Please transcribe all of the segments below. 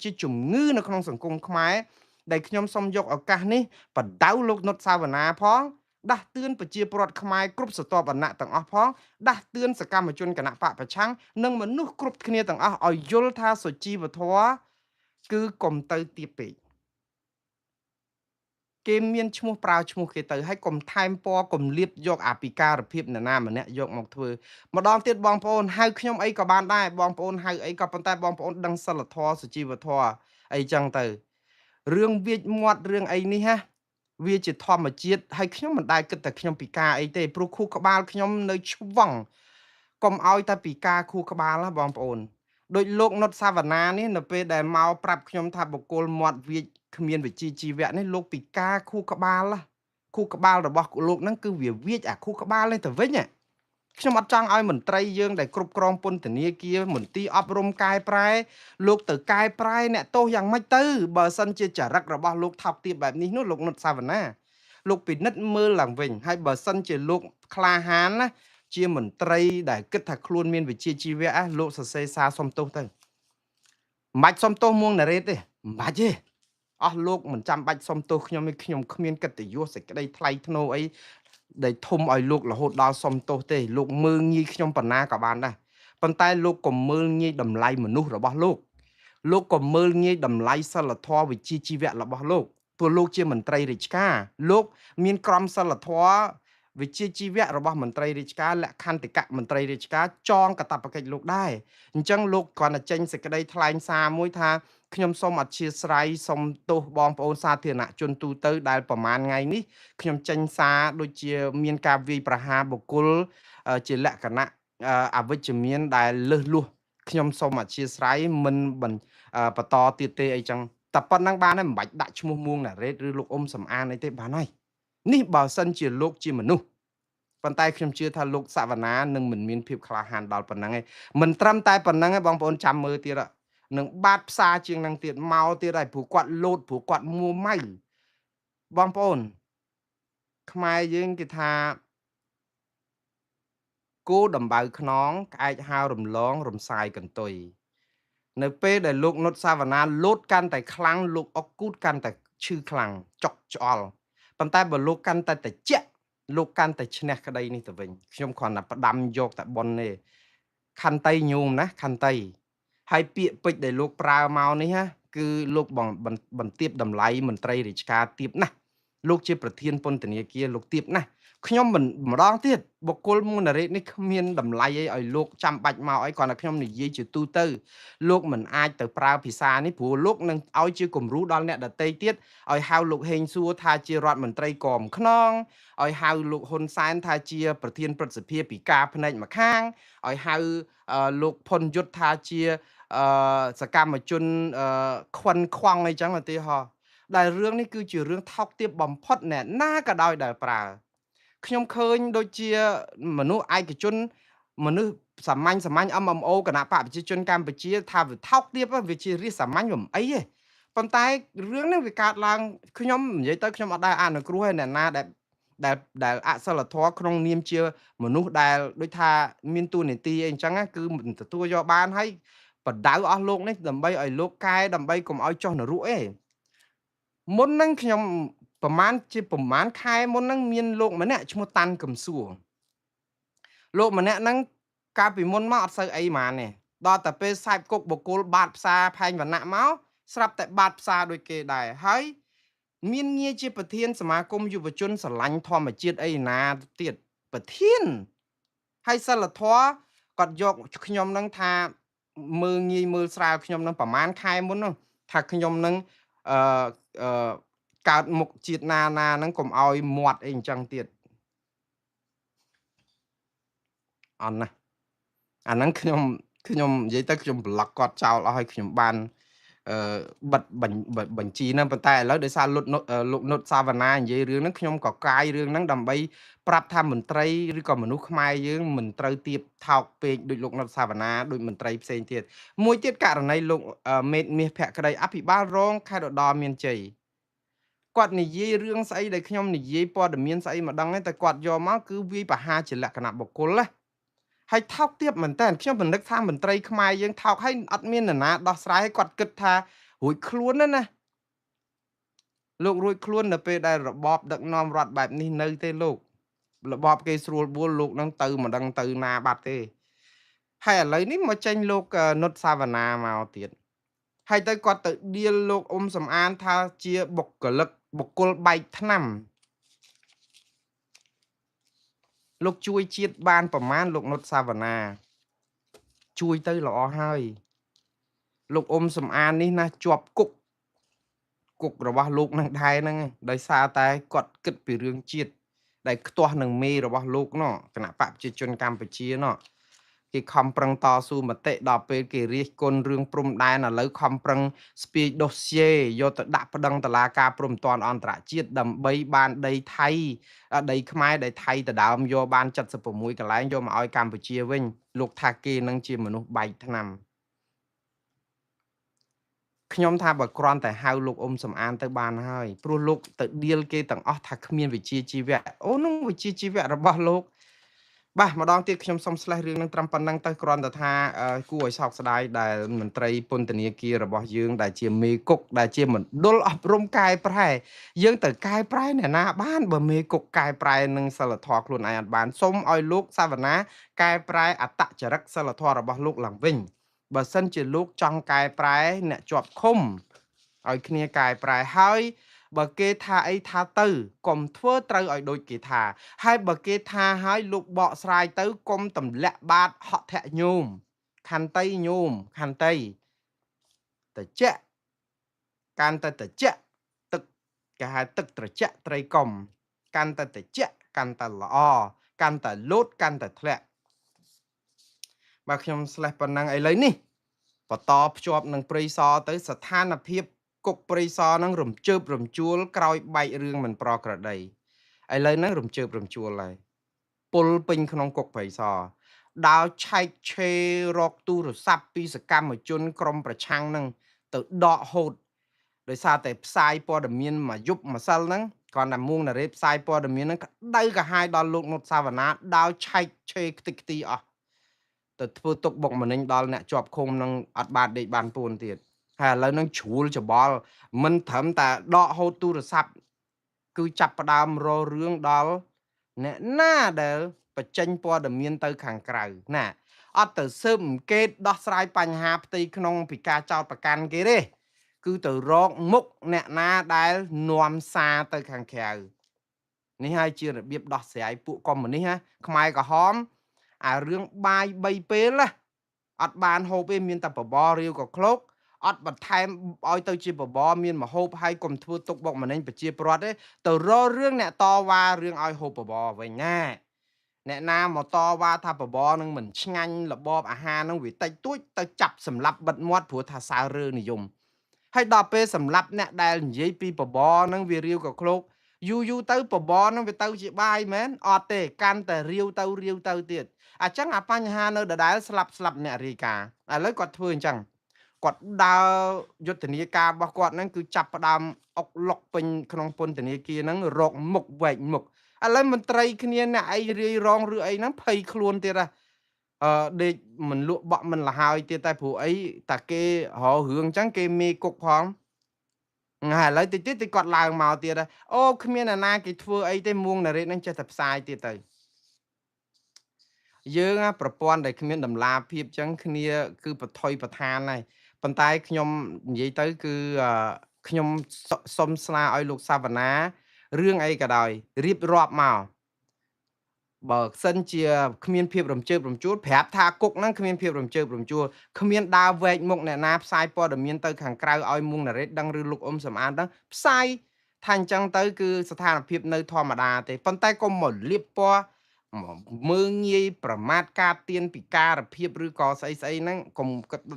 ជាជំងឺនៅក្នុងសង្គមខ្មែរដែលខ្ញុំសូមយកឱកាសនេះបដៅលោកនុតសាវណ្ណាផងដាស់តឿនប្រជាពលរដ្ឋខ្មែរគ្រប់ស្រទាប់វណ្ណៈទាំងអស់ផងដាស់តឿនសកម្មជនគណៈបកប្រឆាំងនិងមនុស្សគ្រប់គ្នាទាំងអស់ឲ្យយល់ថាសុជីវធម៌គឺកុំទៅទាបពេកគេមានឈ្មោះប្រើឈ្មោះគេទៅហើយកុំថែមពណ៌កុំលៀបយកអាពិការភាពនរណាម្នាក់យកមកធ្វើម្ដងទៀតបងប្អូនហៅខ្ញុំអីក៏បានដែរបងប្អូនហៅអីក៏ប៉ុន្តែបងប្អូនដឹងសិលធម៌សុជីវធម៌អីចឹងទៅរឿងវាចមាត់រឿងអីនេះវាជាធម្មជាតិហើយខ្ញុំមិនដែលគិតតែខ្ញុំពិការអីទេព្រោះខួរក្បាលខ្ញុំនៅឆ្វង់កុំឲ្យតែពិការខួរក្បាលណាបងប្អូនដោយលោកនុតសាវណ្ណានេះនៅពេលដែលមកប្រាប់ខ្ញុំថាបុគ្គលមាត់វាចគ្មានវិជ្ជាជីវៈនេះលោកពិការខួរក្បាលខួរក្បាលរបស់លោកហ្នឹងគឺវាវាចអាខួរក្បាលនេះទៅវិញខ្ញុំអត់ចង់ឲ្យមន្ត្រីយើងដែលគ្រប់គ្រងពន្ធនាគារមន្ទីរអប់រំកែប្រែលោកទៅកែប្រែអ្នកទោសយ៉ាងម៉េចទៅបើសិនជាចរិតរបស់លោកថោកទាបបែបនេះនោះលោកនុតសាវណ្ណាលោកពិនិត្យមើលឡើងវិញហើយបើសិនជាលោកក្លាហានណាជាមន្ត្រីដែលគិតថាខ្លួនមានវិជ្ជាជីវៈលោកសរសេរសារសុំទោសទៅមិនបាច់សុំទោសមួងណារ៉េតទេមិនបាច់ទេអស់លោកមិនចាំបាច់សុំទោសខ្ញុំទេខ្ញុំគ្មានកិត្តិយសសេចក្តីថ្លៃថ្នូរអីដែលធំឲ្យលោករហូតដល់សុំទោសទេលោកមើលងាយខ្ញុំប៉ុណ្ណាក៏បានដែរប៉ុន្តែលោកកុំមើលងាយតម្លៃមនុស្សរបស់លោកកុំមើលងាយតម្លៃសិលធម៌វិជ្ជាជីវៈរបស់លោកព្រោះលោកជាមន្ត្រីរាជការលោកមានក្រមសិលធម៌វិជ្ជាជីវៈរបស់មន្ត្រីរាជការលក្ខន្តិកៈមន្ត្រីរាជការចងកាតព្វកិច្ចលោកដែរអញ្ចឹងលោកគ្រាន់តែចេញសេចក្តីថ្លែងសារមួយថាខ្ញុំសូមអធិស្ឋានសូមទោសបងប្អូនសាធារណជនទូទៅដែលប្រមាណថ្ងៃនេះខ្ញុំចេញសារដូចជាមានការវាយប្រហារបុគ្គលជាលក្ខណៈអវិជ្ជមានដែលលើសលួសខ្ញុំសូមអធិស្ឋានមិនបន្តទៀតទេអីចឹងតែប៉ុណ្្នឹងបានហើយមិនបាច់ដាក់ឈ្មោះមួងណារ៉េតឬលោកអ៊ុំសំអានអីទេបានហើយនេះបើសិនជាលោកជាមនុស្សប៉ុន្តែខ្ញុំជឿថាលោកសវណ្ណានឹងមិនមានភាពក្លាហានដល់ប៉ុណ្ណឹងឯងមិនត្រឹមតែប៉ុណ្ណឹងឯងបងប្អូនចាំមើលទៀតនឹងបាតផ្សារជាងនឹងទៀតមកទៀតហើយព្រោះគាត់លោតព្រោះគាត់មួម៉ៅបងប្អូនខ្មែរយើងគេថាគោដំបៅខ្នងក្អែកហៅរំលងរំសាយកន្ទុយនៅពេលដែលលោកនុតសាវណ្ណាលោតកាន់តែខ្លាំងលោកអុកគូតកាន់តែឈឺខ្លាំងចុកច្អល់ប៉ុន្តែបើលោកកាន់តែត្រជាក់លោកកាន់តែឈ្នះក្តីនេះទៅវិញខ្ញុំគ្រាន់តែផ្ដាំយកតែប៉ុនទេខន្តីញោមណាខន្តីហើយពាក្យពេចន៍ដែលលោកប្រើមកនេះគឺលោកបន្ទាបតម្លៃមន្ត្រីរាជការទាបណាស់លោកជាប្រធានពន្ធនាគារលោកទាបណាស់ខ្ញុំមិនម្ដងទៀតបុគ្គលមុនរ៉េតនេះគ្មានតម្លៃអីឲ្យលោកចាំបាច់មកអីគ្រាន់តែខ្ញុំនិយាយជាទូទៅលោកមិនអាចទៅប្រើភាសានេះព្រោះលោកនឹងឲ្យជាគំរូដល់អ្នកដទៃទៀតឲ្យហៅលោកហេងសួរថាជារដ្ឋមន្ត្រីកមខ្នងឲ្យហៅលោកហ៊ុនសែនថាជាប្រធានព្រឹទ្ធសភាពីការផ្នែកម្ខាងឲ្យហៅលោកផុនយុទ្ធថាជាសកម្មជនខ្វិនខ្វង់អីចឹងឧទាហរណ៍ដែលរឿងនេះគឺជារឿងថោកទាបបំផុតអ្នកណាក៏ដោយដែលប្រើខ្ញុំឃើញដូចជាមនុស្សឯកជនមនុស្សសាមញ្ញ MMO គណៈបកប្រជាជនកម្ពុជាថាវាថោកទាបវាជារាសសាមញ្ញមិនអីទេប៉ុន្តែរឿងនេះវាកើតឡើងខ្ញុំនិយាយទៅខ្ញុំអត់ដែរអនុគ្រោះឲ្យអ្នកណាដែលអសិលធម៌ក្នុងនាមជាមនុស្សដែលដូចថាមានទួនាទីអីអញ្ចឹងគឺមិនទទួលយកបានហើយបដៅអស់លោកនេះដើម្បីឲ្យលោកកែដើម្បីកុំឲ្យចុះនរកឯងមុនហ្នឹងខ្ញុំប្រហែលខែមុនហ្នឹងមានលោកម្នាក់ឈ្មោះតាន់កំសួរលោកម្នាក់ហ្នឹងកាលពីមុនមកអត់សូវអីហ្មងទេដល់តែពេលសាច់គុកបកគលបាតផ្សារផែងវណ្ណៈមកស្រាប់តែបាតផ្សារដូចគេដែរហើយមានងារជាប្រធានសមាគមយុវជនស្រឡាញ់ធម្មជាតិអីណាទៀតប្រធានហើយសិលធម៌គាត់យកខ្ញុំនឹងថាមើងងាយមើលស្រាលខ្ញុំនឹងប្រហែលខែមុននោះថាខ្ញុំនឹងអឺកើតមុខជាតិណាហ្នឹងកុំឲ្យមាត់អីអញ្ចឹងទៀតអន់ណាអាហ្នឹងខ្ញុំនិយាយទៅខ្ញុំប្លុកគាត់ចោលអស់ហើយខ្ញុំបានបិទបញ្ជីហ្នឹងប៉ុន្តែឥឡូវដោយសារលោកនុតសាវណ្ណានិយាយរឿងហ្នឹងខ្ញុំក៏កាយរឿងហ្នឹងដើម្បីប្រាប់ថាមន្ត្រីឬក៏មនុស្សខ្មែរយើងមិនត្រូវទៀបថោកពេកដូចលោកនុតសាវណ្ណាដូចមន្ត្រីផ្សេងទៀតមួយទៀតករណីលោកមេតមាសភក្តីអភិបាលរងខេត្តឧត្តរមានជ័យគាត់និយាយរឿងស្អីដែលខ្ញុំនិយាយព័ត៌មានស្អីម្ដងតែគាត់យកមកគឺវាយប្រហារជាលក្ខណៈបុគ្គលណាហើយថោកទាបមែនតើខ្ញុំពិនិត្យថាមន្ត្រីខ្មែរយើងថោកហើយអត់មាននរណាដោះស្រាយឲ្យគាត់គិតថា រួចខ្លួនណាលោករួចខ្លួននៅពេលដែលរបបដឹកនាំរដ្ឋបែបនេះនៅទេលោករបបគេស្រួលបួលលោកនឹងទៅមិនដឹងទៅណាបាត់ទេហើយឥឡូវនេះមកចេញលោកនុតសាវណ្ណាមកទៀតហើយទៅគាត់ទៅដៀលលោកអ៊ុំសំអានថាជាបុគ្គលបែកថ្នាំលោកជួយជាតិបានប្រមាណលោកនុតសាវណ្ណាជួយទៅល្អហើយលោកអ៊ុំសំអាននេះណាជាប់គុករបស់លោកនឹងដែរហ្នឹងដោយសារតែគាត់គិតពីរឿងជាតិដែលខ្ទាស់នឹងមេរបស់លោកនោះគណៈបកប្រជាជនកម្ពុជានោះគេខំប្រឹងតស៊ូមតិដល់ពេលគេរិះគន់រឿងព្រំដែនឥឡូវខំប្រឹងស្ពាយដូសៀយកទៅដាក់ប្តឹងតុលាការព្រំដែនអន្តរជាតិដើម្បីបានដីថៃដីខ្មែរដែលថៃដដើមយកបាន76កន្លែងយកមកឲ្យកម្ពុជាវិញលោកថាគេនឹងជាមនុស្សបែកថ្នាំខ្ញុំថាបើគ្រាន់តែហៅលោកអ៊ុំសំអានទៅបានហើយព្រោះលោកទៅដៀលគេទាំងអស់ថាគ្មានវិជ្ជាជីវៈអូនោះវិជ្ជាជីវៈរបស់លោកបាទម្ដងទៀតខ្ញុំសូមស្លេះរឿងនឹងត្រឹមប៉ុណ្ណឹងទៅគ្រាន់តែថាគួរឲ្យសោកស្ដាយដែលមន្ត្រីពន្ធនាគាររបស់យើងដែលជាមេគុកដែលជាមណ្ឌលអប់រំកែប្រែយើងទៅកែប្រែអ្នកណាបានបើមេគុកកែប្រែនឹងសិលធម៌ខ្លួនឯងអត់បានសូមឲ្យលោកសាវណ្ណាកែប្រែអត្តចរិតសិលធម៌របស់លោកឡើងវិញបើសិនជាលោកចង់កែប្រែអ្នកជាប់ឃុំឲ្យគ្នាកែប្រែហើយបើគេថាអីថាទៅកុំធ្វើត្រូវឲ្យដូចគេថាហើយបើគេថាឲ្យលោកបកស្រាយទៅកុំទម្លាក់បាតហដ្ឋញោមខន្តីញោមខន្តីតិចកាន់តែតិចទឹកគេហៅទឹកត្រជាក់ត្រីកុំកាន់តែតិចកាន់តែល្អកាន់តែលោតកាន់តែធ្លាក់បាទខ្ញុំស្លេះប៉ុណ្ណឹងឥឡូវនេះបន្តភ្ជាប់នឹងព្រៃសរទៅស្ថានភាពគុកព្រៃសរនឹងរំជើបរំជួលក្រោយបែករឿងមិនប្រក្រតីឥឡូវហ្នឹងរំជើបរំជួលហើយពុលពេញក្នុងគុកព្រៃសរដើរឆែកឆេររកទូរស័ព្ទពីសកម្មជនក្រមប្រឆាំងនឹងទៅដកហូតដោយសារតែផ្សាយព័ត៌មានមួយយប់ម្សិលហ្នឹងគាត់តែមួងណារ៉េផ្សាយព័ត៌មានហ្នឹងក្តៅកាហាយដល់លោកនុតសាវណ្ណាដើរឆែកឆេរខ្ទេចខ្ទីអស់ទៅធ្វើទុកបុកម្នេញដល់អ្នកជាប់ឃុំនឹងអត់បានដេកបានពួនទៀតហើយឥឡូវនឹងជ្រួលច្បល់មិនត្រឹមតែដកហូតទូរស័ព្ទគឺចាប់ផ្ដើមរករឿងដល់អ្នកណាដែលបញ្ចេញព័ត៌មានទៅខាងក្រៅណាអត់ទៅស៊ើបអង្កេតដោះស្រាយបញ្ហាផ្ទៃក្នុងពីការចោទប្រកាន់គេទេគឺទៅរកមុខអ្នកណាដែលនាំសារទៅខាងក្រៅនេះហើយជារបៀបដោះស្រាយពួកកុម្មុយនីសណាខ្មែរក្រហមអារឿងបាយ3ពេលណាអត់បានហូបទេមានតែបបររាវក៏ឃ្លោកអត់បន្ថែមឲ្យទៅជាបបរមានមហូបហើយកុំធ្វើទុកបុកម្នេញប្រជាពលរដ្ឋទេទៅរករឿងអ្នកតវ៉ារឿងឲ្យហូបបបរវិញណាអ្នកណាមកតវ៉ាថាបបរនឹងមិនឆ្ងាញ់របបអាហារនឹងវាតិចតួចទៅចាប់សម្លាប់បិទមាត់ព្រោះថាសើរើនិយមហើយដល់ពេលសម្លាប់អ្នកដែលនិយាយពីបបរនឹងវារាវក៏ឃ្លោកយូរទៅបបរនឹងវាទៅជាបាយមែនអត់ទេកាន់តែរាវទៅទៀតអញ្ចឹងអាបញ្ហានៅដដែលស្លាប់អ្នករាយការឥឡូវគាត់ធ្វើអញ្ចឹងគាត់ដើរយុទ្ធនាការរបស់គាត់ហ្នឹងគឺចាប់ផ្ដើមអុកលុកពេញក្នុងពន្ធនាគារហ្នឹងរកមុខវែកមុខឥឡូវមន្ត្រីគ្នាអ្នកអីរាយរងឬអីហ្នឹងភ័យខ្លួនទៀតហ่ะដេកមិនលក់បក់មិនលហើយទៀតតែព្រោះអីតាគេរករឿងអញ្ចឹងគេមេគុកផងហើយឥឡូវតិចគាត់ឡើងមកទៀតអូគ្មានអាណាគេធ្វើអីទេមួងណារ៉េតហ្នឹងចេះតែផ្សាយទៀតទៅយើងប្រព័ន្ធដែលគ្មានតម្លាភាពអញ្ចឹងគ្នាគឺបថុយបឋានហើយប៉ុន្តែខ្ញុំនិយាយទៅគឺខ្ញុំសុំស្នើឲ្យលោកសាវណ្ណារឿងអីក៏ដោយរៀបរាប់មកបើសិនជាគ្មានភាពរំជើបរំជួលប្រាប់ថាគុកហ្នឹងគ្មានភាពរំជើបរំជួលគ្មានដើរវែកមុខអ្នកណាផ្សាយព័ត៌មានទៅខាងក្រៅឲ្យមុងណារ៉េតដឹងឬលោកអ៊ុំសំអានដឹងផ្សាយថាអញ្ចឹងទៅគឺស្ថានភាពនៅធម្មតាទេប៉ុន្តែកុំមកលៀបពណ៌មើងងាយប្រមាថការទៀនពិការភាពឬក៏ស្អីហ្នឹងកុំ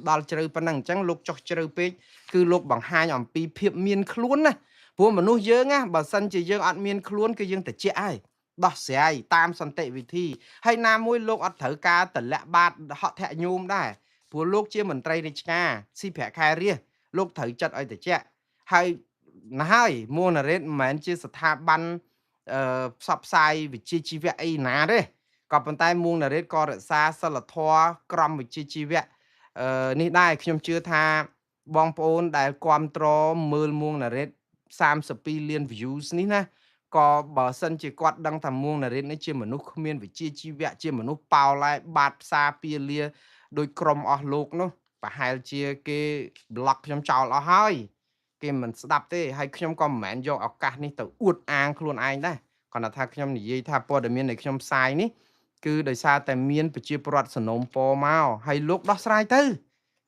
ដល់ជ្រៅប៉ុណ្ណឹងអញ្ចឹងលោកចុះជ្រៅពេកគឺលោកបង្ហាញអំពីភាពមានខ្លួនណាព្រោះមនុស្សយើងណាបើសិនជាយើងអត់មានខ្លួនគឺយើងតិចហើយដោះស្រាយតាមសន្តិវិធីហើយណាមួយលោកអត់ត្រូវការតម្លាក់បាតហដ្ឋញោមដែរព្រោះលោកជាមន្ត្រីរាជការស៊ីប្រាក់ខែរាជលោកត្រូវចិត្តឲ្យតិចហើយណាហើយមួណារ៉េតមិនមែនជាស្ថាប័នផ្សព្វផ្សាយវិជ្ជាជីវៈអីណាទេក៏ប៉ុន្តែមួងណារ៉េតក៏រក្សាសិលធម៌ក្រមវិជ្ជាជីវៈនេះដែរខ្ញុំជឿថា បងប្អូនដែលគាំទ្រមើលមួងណារ៉េត32លាន views នេះណាក៏បើសិនជាគាត់ដឹងថាមួងណារ៉េតនេះជាមនុស្សគ្មានវិជ្ជាជីវៈជាមនុស្សប៉ោឡែបាតផ្សារពាលាដោយក្រុមអស់លោកនោះប្រហែលជាគេប្លុកខ្ញុំចោលអស់ហើយគេមិនស្ដាប់ទេហើយខ្ញុំក៏មិនមែនយកឱកាសនេះទៅអួតអាងខ្លួនឯងដែរគាត់ថាខ្ញុំនិយាយថាព័ត៌មាននៃខ្ញុំផ្សាយនេះគឺដោយសារតែមានប្រជាពលរដ្ឋសនំពមកហើយលោកដោះស្រាយទៅ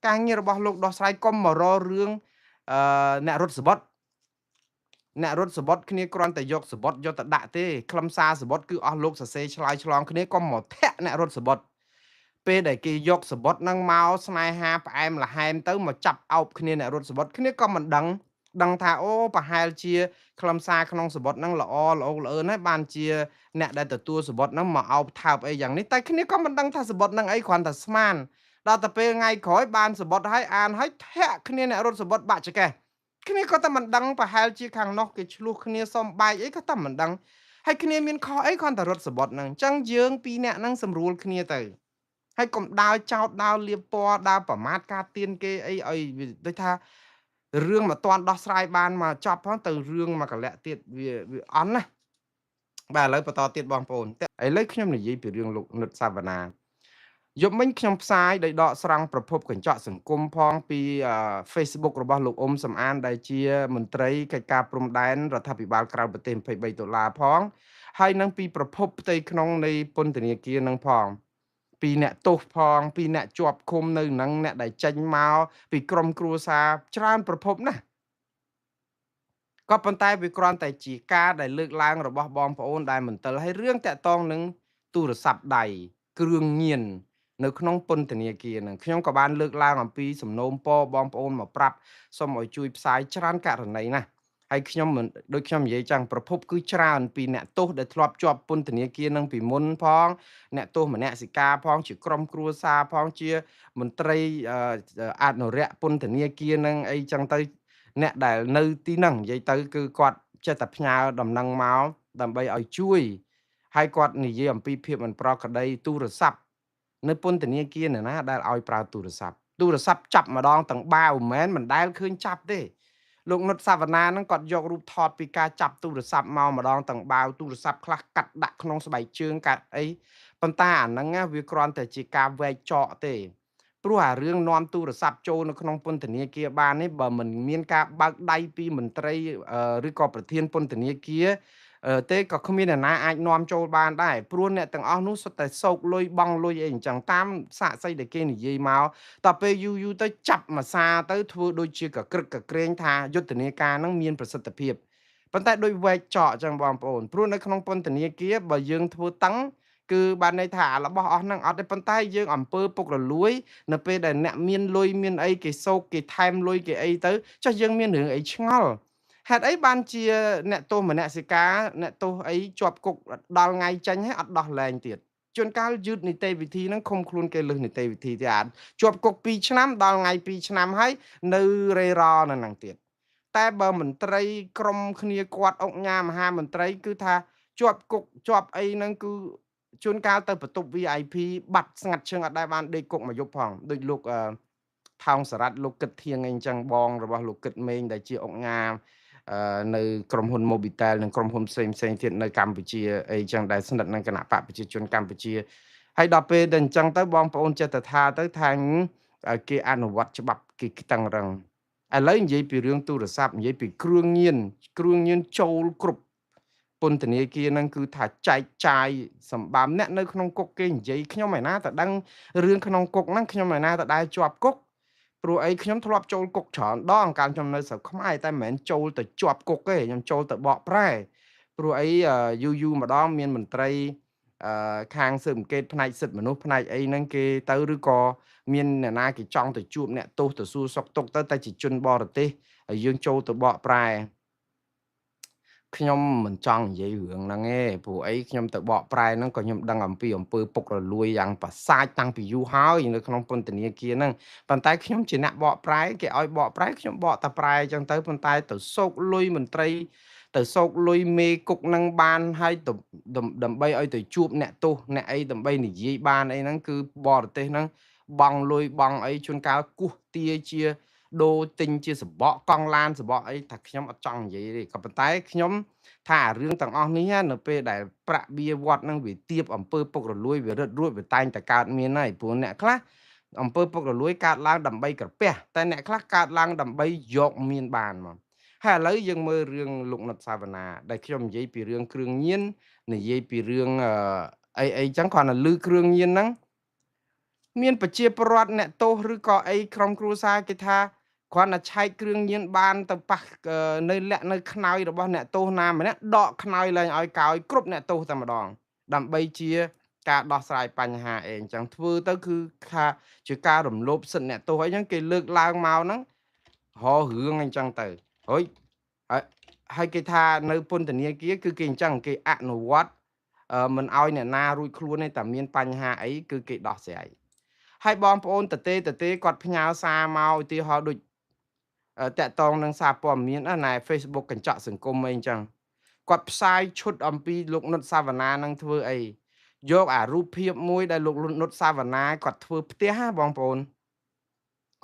ការងាររបស់លោកដោះស្រាយកុំមកររឿងអ្នករត់សបុតអ្នករត់សបុតគ្នាគ្រាន់តែយកសបុតយកទៅដាក់ទេខ្លឹមសារសបុតគឺអស់លោកសរសេរឆ្លើយឆ្លងគ្នាកុំមកធាក់អ្នករត់សបុតពេលដែលគេយកសបុតនឹងមកស្នេហាផ្អែមល្ហែមទៅមកចាប់អោបគ្នាអ្នករត់សបុតគ្នាក៏មិនដឹងថាអូប្រហែលជាខ្លឹមសារក្នុងសបុតហ្នឹងល្អល្អអឿនហើយបានជាអ្នកដែលទទួលសបុតហ្នឹងមកអោបថើបអីយ៉ាងនេះតែគ្នាក៏មិនដឹងថាសបុតហ្នឹងអីគ្រាន់តែស្មានដល់ទៅពេលថ្ងៃក្រោយបានសបុតហើយអានហើយធាក់គ្នាអ្នករត់សបុតបាក់ចកេះគ្នាក៏តែមិនដឹងប្រហែលជាខាងនោះគេឆ្លោះគ្នាសំបែកអីក៏តែមិនដឹងហើយគ្នាមានខុសអីគ្រាន់តែរត់សបុតហ្នឹងអញ្ចឹងយើងពីរនាក់ហ្នឹងសម្រួលគ្នាទៅហើយកុំដើរចោតដើរលៀបពណ៌ដើរប្រមាថការទៀនគេអីឲ្យដូចថារឿងមិនតាន់ដោះស្រាយបានមកចប់ផងទៅរឿងមកកលៈទៀតវាអន់ណាបាទឥឡូវបន្តទៀតបងប្អូនឥឡូវខ្ញុំនិយាយពីរឿងលោកនុតសាវណ្ណាយប់មិញខ្ញុំផ្សាយដោយដកស្រង់ប្រភពកញ្ចក់សង្គមផងពី Facebook របស់លោកអ៊ុំសំអានដែលជាមន្ត្រីកិច្ចការព្រំដែនរដ្ឋាភិបាលក្រៅប្រទេស$23ផងហើយនឹងពីប្រភពផ្ទៃក្នុងនៃពន្ធនាគារនឹងផងពីអ្នកទោសផងពីអ្នកជាប់ឃុំនៅនឹងអ្នកដែលចេញមកពីក្រមគ្រួសារច្រើនប្រភពណាស់ក៏ប៉ុន្តែវាគ្រាន់តែជាការដែលលើកឡើងរបស់បងប្អូនដែលមន្ទិលហើយរឿងតាក់ទងនឹងទូរស័ព្ទដៃគ្រឿងញៀននៅក្នុងពន្ធនាគារនឹងខ្ញុំក៏បានលើកឡើងអំពីសំណូមពរបងប្អូនមកប្រាប់សូមឲ្យជួយផ្សាយច្រើនករណីណាហើយខ្ញុំមិនដូចខ្ញុំនិយាយចឹងប្រភពគឺច្រើនពីអ្នកទោសដែលធ្លាប់ជាប់ពន្ធនាគារនឹងពីមុនផងអ្នកទោសមនសិការផងជាក្រុមគ្រួសារផងជាមន្ត្រីអនុរិយពន្ធនាគារនឹងអីចឹងទៅអ្នកដែលនៅទីហ្នឹងនិយាយទៅគឺគាត់ចេះតែផ្ញើដំណឹងមកដើម្បីឲ្យជួយហើយគាត់និយាយអំពីភាពមិនប្រក្រតីទូរស័ព្ទនៅពន្ធនាគារណាដែលឲ្យប្រើទូរស័ព្ទចាប់ម្ដងទាំងបាវមិនដែលឃើញចាប់ទេលោកនុតសាវណ្ណាហ្នឹងគាត់យករូបថតពីការចាប់ទូរស័ព្ទមកម្ដងទាំងបាវទូរស័ព្ទខ្លះកាត់ដាក់ក្នុងស្បែកជើងកាត់អីប៉ុន្តែអាហ្នឹងវាគ្រាន់តែជាការវែកចកទេព្រោះអារឿងនាំទូរស័ព្ទចូលនៅក្នុងពន្ធនាគារបាននេះបើមិនមានការបើកដៃពីមន្ត្រីឬក៏ប្រធានពន្ធនាគារទេក៏គ្មានអ្នកណាអាចនាំចូលបានដែរព្រោះអ្នកទាំងអស់នោះសុទ្ធតែសោកលុយបង់លុយអីអញ្ចឹងតាមសាកសីដែលគេនិយាយមកតទៅពេលយូរទៅចាប់មួយសាទៅធ្វើដូចជាកក្រឹកកក្រែងថាយុទ្ធនាការនឹងមានប្រសិទ្ធភាពប៉ុន្តែដោយវែកចកអញ្ចឹងបងប្អូនព្រោះនៅក្នុងពន្ធនាគារបើយើងធ្វើតឹងគឺបានន័យថារបស់អស់ហ្នឹងអត់ទេប៉ុន្តែយើងអំពើពុករលួយនៅពេលដែលអ្នកមានលុយមានអីគេសោកគេថែមលុយគេអីទៅចុះយើងមានរឿងអីឆ្ងល់ហេតុអីបានជាអ្នកទោសមនសិការអ្នកទោសអីជាប់គុកដល់ថ្ងៃចេញហើយអត់ដោះលែងទៀតជួនកាលយឺតនីតិវិធីហ្នឹងឃុំខ្លួនគេលើសនីតិវិធីទៀតអាចជាប់គុក2ឆ្នាំដល់ថ្ងៃ2ឆ្នាំហើយនៅរេរ៉នៅហ្នឹងទៀតតែបើមន្ត្រីក្រមគ្នាគាត់អង្គញាមហាមន្ត្រីគឺថាជាប់គុកជាប់អីហ្នឹងគឺជួនកាលទៅបន្ទប់ VIP បាត់ស្ងាត់ឈឹងអត់ដែលបានដេកគុកមួយយប់ផងដូចលោកថោងសារ៉ាត់លោកគិតធៀងអីអញ្ចឹងបងរបស់លោកគិតមេងដែលជាអង្គញានៅក្រុមហ៊ុន Mobitel និងក្រុមហ៊ុនផ្សេងទៀតនៅកម្ពុជាអីចឹងដែលស្និទ្ធនឹងគណៈបកប្រជាជនកម្ពុជាហើយដល់ពេលដែលអញ្ចឹងទៅបងប្អូនចេះតែថាទៅថាគេអនុវត្តច្បាប់គេតឹងរឹងឥឡូវនិយាយពីរឿងទូរស័ព្ទនិយាយពីគ្រឿងញៀនចូលគ្រប់ពន្ធនាគារហ្នឹងគឺថាចែកចាយសម្បំអ្នកនៅក្នុងគុកគេនិយាយខ្ញុំឯណាតដឹងរឿងក្នុងគុកហ្នឹងខ្ញុំឯណាតដែលជាប់គុកព្រោះអីខ្ញុំធ្លាប់ចូលគុកច្រើនដងកាលខ្ញុំនៅស្រុកខ្មែរតែមិនមែនចូលទៅជាប់គុកទេខ្ញុំចូលទៅបកប្រែព្រោះអីយូរម្ដងមានមន្ត្រីខាងស៊ើបអង្កេតផ្នែកសិទ្ធិមនុស្សផ្នែកអីហ្នឹងគេទៅឬក៏មានអ្នកណាគេចង់ទៅជួបអ្នកទោសទៅសួរសុខទុក្ខទៅតែជាជនបរទេសហើយយើងចូលទៅបកប្រែខ្ញុំមិនចង់និយាយរឿងហ្នឹងទេព្រោះអីខ្ញុំទៅបកប្រែហ្នឹងក៏ខ្ញុំដឹងអំពីអំពើពុករលួយយ៉ាងប្រសាចតាំងពីយូរហើយនៅក្នុងពន្ធនាគារហ្នឹងប៉ុន្តែខ្ញុំជាអ្នកបកប្រែគេឲ្យបកប្រែខ្ញុំបកតែប្រែអញ្ចឹងទៅប៉ុន្តែទៅសោកលុយមន្ត្រីទៅសោកលុយមេគុកហ្នឹងបានហើយដើម្បីឲ្យទៅជួបអ្នកទោសអ្នកអីដើម្បីនិយាយបានអីហ្នឹងគឺបរទេសហ្នឹងបង់លុយបង់អីជួនកាលគោះទាជា ដូរទិញជាសបកកង់ឡានសបកអីថាខ្ញុំអត់ចង់និយាយទេក៏ប៉ុន្តែខ្ញុំថារឿងទាំងអស់នេះនៅពេលដែលប្រាក់បៀវត្តនឹងវាទៀបអំពើពុករលួយវារឹតរួចវាតែងតែកើតមានហើយព្រោះអ្នកខ្លះអំពើពុករលួយកើតឡើងដើម្បីក្រពះតែអ្នកខ្លះកើតឡើងដើម្បីយកមានបានមកហើយឥឡូវយើងមើលរឿងលោកនុតសាវណ្ណាដែលខ្ញុំនិយាយពីរឿងគ្រឿងញៀននិយាយពីរឿងអីចឹងគ្រាន់តែលឺគ្រឿងញៀនហ្នឹងមានប្រជាពលរដ្ឋអ្នកទោសឬក៏អីក្រុមគ្រួសារគេថាគ្រាន់តែឆែកគ្រឿងញៀនបានទៅប៉ះនៅលាក់នៅខ្នើយរបស់អ្នកទោសណាម្នាក់ដកខ្នើយឡើងឲ្យកោយគ្រប់អ្នកទោសតែម្ដងដើម្បីជាការដោះស្រាយបញ្ហាអីអញ្ចឹងធ្វើទៅគឺថាជាការរំលោភសិទ្ធិអ្នកទោសអីចឹងគេលើកឡើងមកហ្នឹងររឿងអញ្ចឹងទៅហើយហើយគេថានៅពន្ធនាគារគឺគេអញ្ចឹងគេអនុវត្តមិនឲ្យអ្នកណារួចខ្លួនទេតែមានបញ្ហាអីគឺគេដោះស្រាយហើយបងប្អូនតទេគាត់ផ្ញើសារមកឧទាហរណ៍ដូចតាក់ទងនឹងសារព័ត៌មានណែ Facebook កញ្ចក់សង្គមអីអញ្ចឹងគាត់ផ្សាយឈុតអំពីលោកនុតសាវណ្ណានឹងធ្វើអីយកអារូបភាពមួយដែលលោកនុតសាវណ្ណាគាត់ធ្វើផ្ទះណាបងប្អូន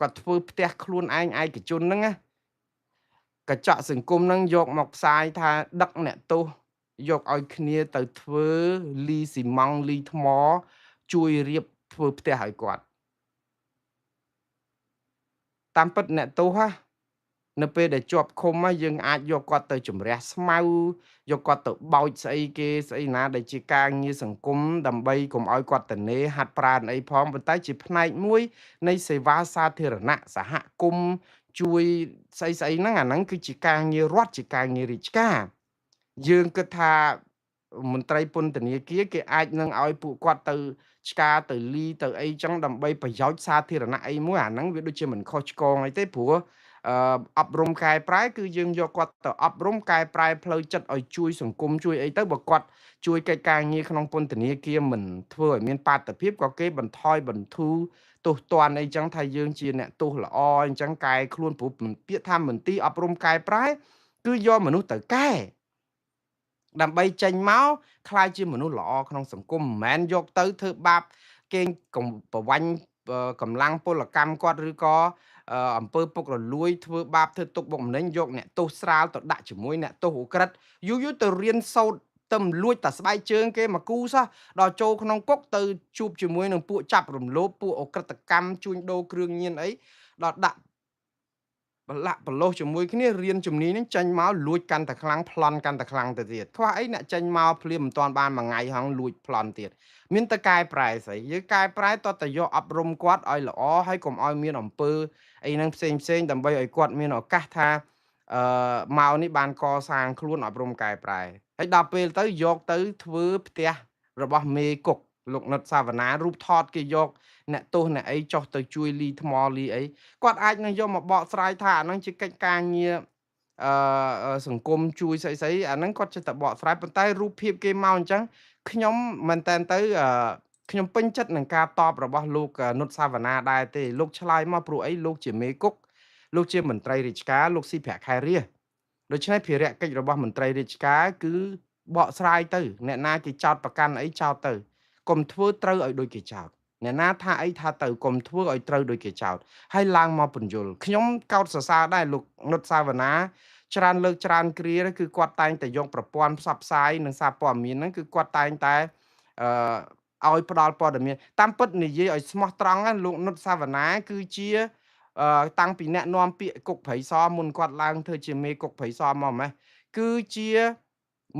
គាត់ធ្វើផ្ទះខ្លួនឯងឯកជនហ្នឹងណាកញ្ចក់សង្គមហ្នឹងយកមកផ្សាយថាដឹកអ្នកទោសយកឲ្យគ្នាទៅធ្វើលីស៊ីម៉ង់លីថ្មជួយរៀបធ្វើផ្ទះឲ្យគាត់តាមពិតអ្នកទោសនៅពេលដែលជាប់ឃុំយើងអាចយកគាត់ទៅជំរះស្មៅយកគាត់ទៅបោចស្អីគេស្អីណាដែលជាការងារសង្គមដើម្បីកុំឲ្យគាត់ទៅហាត់ប្រាណអីផងប៉ុន្តែជាផ្នែកមួយនៃសេវាសាធារណៈសហគមន៍ជួយស្អីហ្នឹងអាហ្នឹងគឺជាការងាររដ្ឋជាការងាររាជការយើងគិតថាមន្ត្រីពន្ធនាគារគេអាចនឹងឲ្យពួកគាត់ទៅឆ្ការទៅលីទៅអីចឹងដើម្បីប្រយោជន៍សាធារណៈអីមួយអាហ្នឹងវាដូចជាមិនខុសឆ្គងអីទេព្រោះអប់រំកែប្រែគឺយើងយកគាត់ទៅអប់រំកែប្រែផ្លូវចិត្តឲ្យជួយសង្គមជួយអីទៅបើគាត់ជួយកិច្ចការងារក្នុងពន្ធនាគារមិនធ្វើឲ្យមានបាតុភិបក៏គេបន្ថយបន្ធូរទោសទណ្ឌអីចឹងថាយើងជាអ្នកទោសល្អអញ្ចឹងកែខ្លួនព្រោះពាក្យថាមន្ទីរអប់រំកែប្រែគឺយកមនុស្សទៅកែដើម្បីចេញមកក្លាយជាមនុស្សល្អក្នុងសង្គមមិនមែនយកទៅធ្វើបាបគេប្រវាញ់កម្លាំងពលកម្មគាត់ឬក៏អំពើពុករលួយធ្វើបាបធ្វើទុកបុកម្នេញយកអ្នកទោសស្រាលទៅដាក់ជាមួយអ្នកទោសឧក្រិដ្ឋយូរទៅរៀនសូត្រទៅលួចតែស្បែកជើងគេមកគូសោះដល់ចូលក្នុងគុកទៅជួបជាមួយនឹងពួកចាប់រំលោភពួកអក្រិតកម្មជួញដូរគ្រឿងញៀនអីដល់ដាក់ប្រឡាក់ប្រឡោសជាមួយគ្នារៀនជំនាញហ្នឹងចេញមកលួចកាន់តែខ្លាំងប្លន់កាន់តែខ្លាំងទៅទៀតខ្វះអីអ្នកចេញមកភ្លាមមិនទាន់បានមួយថ្ងៃហងលួចប្លន់ទៀតមានតែកែប្រែស្អីយើងកែប្រែតតែយកអប់រំគាត់ឲ្យល្អហើយកុំឲ្យមានអំពើអីហ្នឹងផ្សេងដើម្បីឲ្យគាត់មានឱកាសថាមកនេះបានកសាងខ្លួនអប់រំកែប្រែហើយដល់ពេលទៅយកទៅធ្វើផ្ទះរបស់មេគុកលោកនុតសាវណ្ណារូបថតគេយកអ្នកទោសអ្នកអីចុះទៅជួយលីថ្មលីអីគាត់អាចនឹងយកមកបកស្រាយថាអាហ្នឹងជាកិច្ចការងារសង្គមជួយស្អីស្អីអាហ្នឹងគាត់ចេះតែបកស្រាយប៉ុន្តែរូបភាពគេមកអញ្ចឹងខ្ញុំមែនតែនទៅខ្ញុំពេញចិត្តនឹងការតបរបស់លោកនុតសាវណ្ណាដែរទេលោកឆ្លើយមកព្រោះអីលោកជាមេគុកលោកជាមន្ត្រីរាជការលោកស៊ីប្រាក់ខែរាជដូច្នេះភារកិច្ចរបស់មន្ត្រីរាជការគឺបកស្រាយទៅអ្នកណាគេចោតប្រកាន់អីចោតទៅកុំធ្វើត្រូវឲ្យដូចគេចោតអ្នកណាថាអីថាទៅកុំធ្វើឲ្យត្រូវដូចគេចោតហើយឡើងមកពន្យល់ខ្ញុំកោតសរសើរដែរលោកនុតសាវណ្ណាច្រើនលើកច្រើនគ្រាគឺគាត់តែងតែយកប្រព័ន្ធផ្សព្វផ្សាយនិងសារព័ត៌មានហ្នឹងគឺគាត់តែងតែឲ្យផ្ដល់ព័ត៌មានតាមពិតនិយាយឲ្យស្មោះត្រង់ណាលោកនុតសាវណ្ណាគឺជាតាំងពីអ្នកនាំពាក្យគុកព្រៃសរមុនគាត់ឡើងធ្វើជាមេគុកព្រៃសរមកម៉េះគឺជា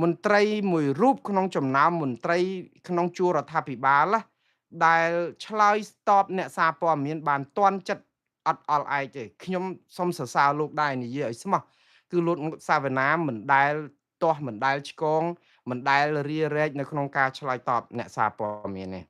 មន្ត្រីមួយរូបក្នុងចំណោមមន្ត្រីក្នុងជួររដ្ឋាភិបាលណាដែលឆ្លើយតបអ្នកសារព័ត៌មានបានទាន់ចិត្តអត់អល់ឯកទេខ្ញុំសូមសរសើរលោកដែរនិយាយឲ្យស្មោះគឺលោកសាវណ្ណាមិនដែលទាស់មិនដែលឆ្កងមិនដែលរារែកនៅក្នុងការឆ្លើយតបអ្នកសារព័ត៌មាននេះ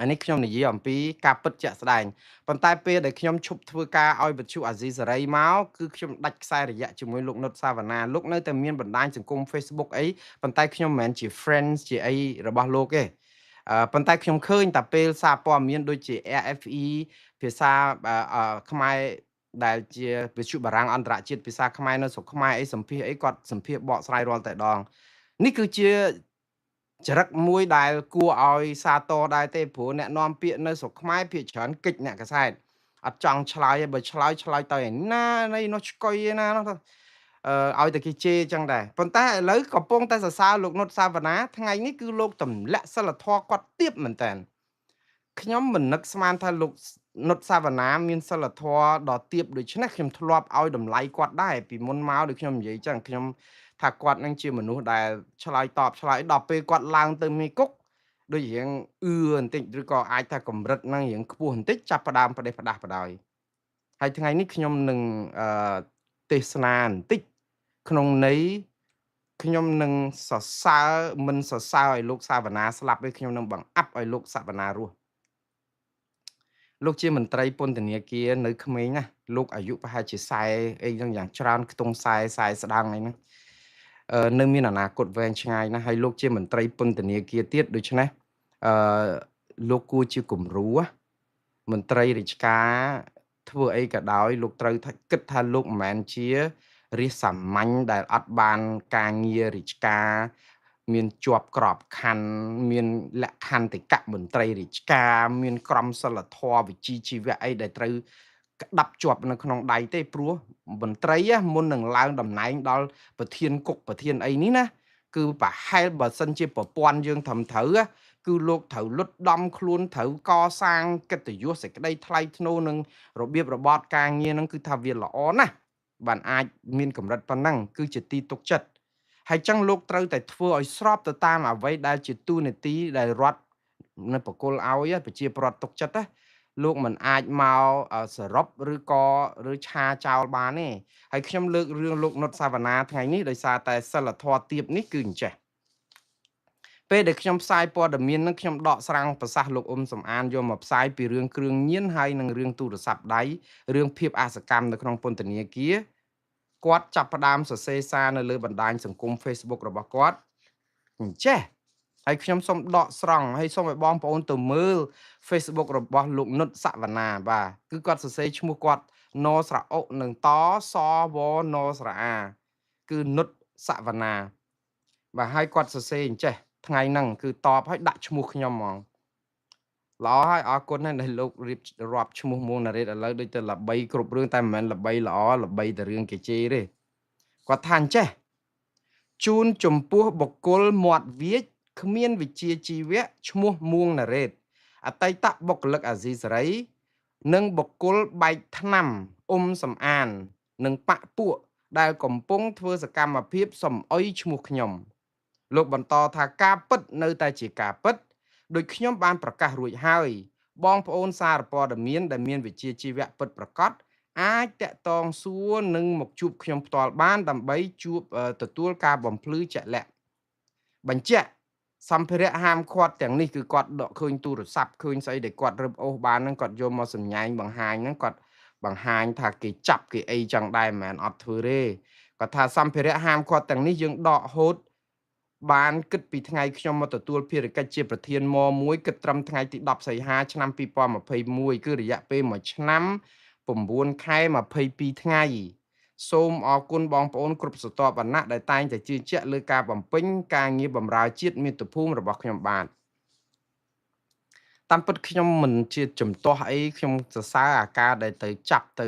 អានេះខ្ញុំនិយាយអំពីការពិតជាក់ស្ដែងប៉ុន្តែពេលដែលខ្ញុំឈប់ធ្វើការឲ្យវិទ្យុអាស៊ីសេរីមកគឺខ្ញុំដាច់ខ្សែរយៈជាមួយលោកនុតសាវណ្ណាលោកនៅតែមានបណ្ដាញសង្គម Facebook អីប៉ុន្តែខ្ញុំមិនមែនជា friends ជាអីរបស់លោកទេប៉ុន្តែខ្ញុំឃើញតែពេលសារព័ត៌មានដូចជា RFE ភាសាខ្មែរដែលជាវិទ្យុបារាំងអន្តរជាតិភាសាខ្មែរនៅស្រុកខ្មែរអីសម្ភាសអីគាត់សម្ភាសបកស្រាយរាល់តែដងនេះគឺជាចរិតមួយដែលគួរឲ្យសាទរដែរទេព្រោះអ្នកនាំពាក្យនៅស្រុកខ្មែរភាគច្រើនកិច្ចអ្នកកសែត អត់ចង់ឆ្លើយទេបើឆ្លើយទៅឯណានៃនោះឆ្កុយឯណានោះទៅឲ្យតែគេជេរចឹងដែរប៉ុន្តែឥឡូវកំពុងតែសរសើរលោកនុតសាវណ្ណាថ្ងៃនេះគឺលោកទម្លាក់សិលធម៌គាត់ទៀបមែនតើខ្ញុំមិននឹកស្មានថាលោកនុតសាវណ្ណាមានសិលធម៌ដ៏ទាបដូច្នេះខ្ញុំធ្លាប់ឲ្យតម្លៃគាត់ដែរពីមុនមកដូចខ្ញុំនិយាយចឹងខ្ញុំថាគាត់នឹងជាមនុស្សដែលឆ្លើយតបឆ្លើយដល់ពេលគាត់ឡើងទៅមេគុកដូចរៀងបន្តិចឬក៏អាចថាកម្រិតនឹងរៀងខ្ពស់បន្តិចចាប់ផ្ដើមផ្ដេសផ្ដាស់បដ ாய் ហើយថ្ងៃនេះខ្ញុំនឹងទេសនាបន្តិចក្នុងន័យខ្ញុំនឹងសរសើរមិនសរសើរឲ្យលោកសាវណ្ណាស្លាប់ទេខ្ញុំនឹងបង្អាប់ឲ្យលោកសាវណ្ណារស់លោកជាមន្ត្រីពន្ធនាគារនៅក្មេងណាលោកអាយុប្រហែលជា40អីចឹងយ៉ាងច្រើនខ្ទង់40ស្ដាងអីហ្នឹងនៅមានអនាគតវែងឆ្ងាយណាស់ហើយលោកជាមន្ត្រីពន្ធនាគារទៀតដូច្នេះអឺលោកគួរជាគំរូមន្ត្រីរាជការធ្វើអីក៏ដោយលោកត្រូវគិតថាលោកមិនមែនជារាជសាមញ្ញដែលអត់បានការងាររាជការមានជាប់ក្របខ័ណ្ឌមានលក្ខន្តិកៈមន្ត្រីរាជការមានក្រមសីលធម៌វិជ្ជាជីវៈអីដែលត្រូវក្តាប់ជាប់នៅក្នុងដៃទេព្រោះមន្ត្រីមុននឹងឡើងតំណែងដល់ប្រធានគុកប្រធានអីនេះណាគឺប្រហែលបើសិនជាប្រព័ន្ធយើងត្រឹមត្រូវគឺលោកត្រូវលុតដំខ្លួនត្រូវកសាងកិត្តិយសសេចក្តីថ្លៃថ្នូរនឹងរបៀបរបបការងារហ្នឹងគឺថាវាល្អណាស់បានអាចមានកម្រិតប៉ុណ្ណឹងគឺជាទីទុកចិត្តហើយចឹងលោកត្រូវតែធ្វើឲ្យស្របទៅតាមអ្វីដែលជាទូនាទីដែលរដ្ឋនៅបកគលឲ្យប្រជាប្រដ្ឋទុកចិត្តណាលោកមិនអាចមកសរុបឬឆាចោលបានទេហើយខ្ញុំលើករឿងលោកនុតសាវណ្ណាថ្ងៃនេះដោយសារតែសិលធម៌ទាបនេះគឺអញ្ចេះពេលដែលខ្ញុំផ្សាយព័ត៌មាននឹងខ្ញុំដកស្រង់ប្រសាសន៍លោកអ៊ុំសំអានយកមកផ្សាយពីរឿងគ្រឿងញៀនហើយនិងរឿងទូរស័ព្ទដៃរឿងភាពអសកម្មនៅក្នុងពន្ធនាគារគាត់ចាប់ផ្ដើមសរសេរសារនៅលើបណ្ដាញសង្គម Facebook របស់គាត់អញ្ចេះហើយខ្ញុំសូមដកស្រង់ហើយសូមឲ្យបងប្អូនទៅមើល Facebook របស់លោកនុតសវណ្ណាបាទគឺគាត់សរសេរឈ្មោះគាត់នស្រអុនិងតសវនស្រអាគឺនុតសវណ្ណាបាទហើយគាត់សរសេរអញ្ចេះថ្ងៃហ្នឹងគឺតបឲ្យដាក់ឈ្មោះខ្ញុំហ្មងល្អហើយអរគុណណាស់ដែលលោករៀបរាប់ឈ្មោះមួងណារ៉េតឥឡូវដូចទៅល្បីគ្រប់រឿងតែមិនមែនល្បីល្អល្បីតែរឿងគេជេរទេគាត់ថាអញ្ចេះជូនចំពោះបុគ្គលមាត់វាចគ្មានវិជ្ជាជីវៈឈ្មោះមួងណារ៉េតអតីតបុគ្គលិកអាស៊ីសេរីនិងបុគ្គលបែកថ្នាំអ៊ុំសំអាននិងបពពួកដែលកំពុងធ្វើសកម្មភាពសំអុយឈ្មោះខ្ញុំលោកបន្តថាការពិតនៅតែជាការពិតដោយខ្ញុំបានប្រកាសរួចហើយបងប្អូនសារព័ត៌មានដែលមានវិជ្ជាជីវៈពិតប្រាកដអាចតាក់ទងសួរនិងមកជួបខ្ញុំផ្ទាល់បានដើម្បីទទួលការបំភ្លឺជាក់លាក់បញ្ជាក់សម្ភារៈហាមឃាត់ទាំងនេះគឺគាត់ដកឃើញទូរស័ព្ទឃើញស្អីដែលគាត់រឹបអូសបានហ្នឹងគាត់យកមកសម្ញែងបង្ហាញហ្នឹងគាត់បង្ហាញថាគេចាប់គេអីចឹងដែរមិនមែនអត់ធ្វើទេគាត់ថាសម្ភារៈហាមឃាត់ទាំងនេះយើងដកហូតបានគិតពីថ្ងៃខ្ញុំមកទទួលភារកិច្ចជាប្រធានម1គិតត្រឹមថ្ងៃទី10សីហាឆ្នាំ2021គឺរយៈពេល1ឆ្នាំ9ខែ22ថ្ងៃសូមអរគុណបងប្អូនគ្រប់ស្រទាប់វណ្ណៈដែលតែងតែជឿជាក់លើការបំពេញការងារបម្រើជាតិមាតុភូមិរបស់ខ្ញុំបាទតាមពិតខ្ញុំមិនជាចំទាស់អីខ្ញុំសរសើរអាការដែលទៅចាប់ទៅ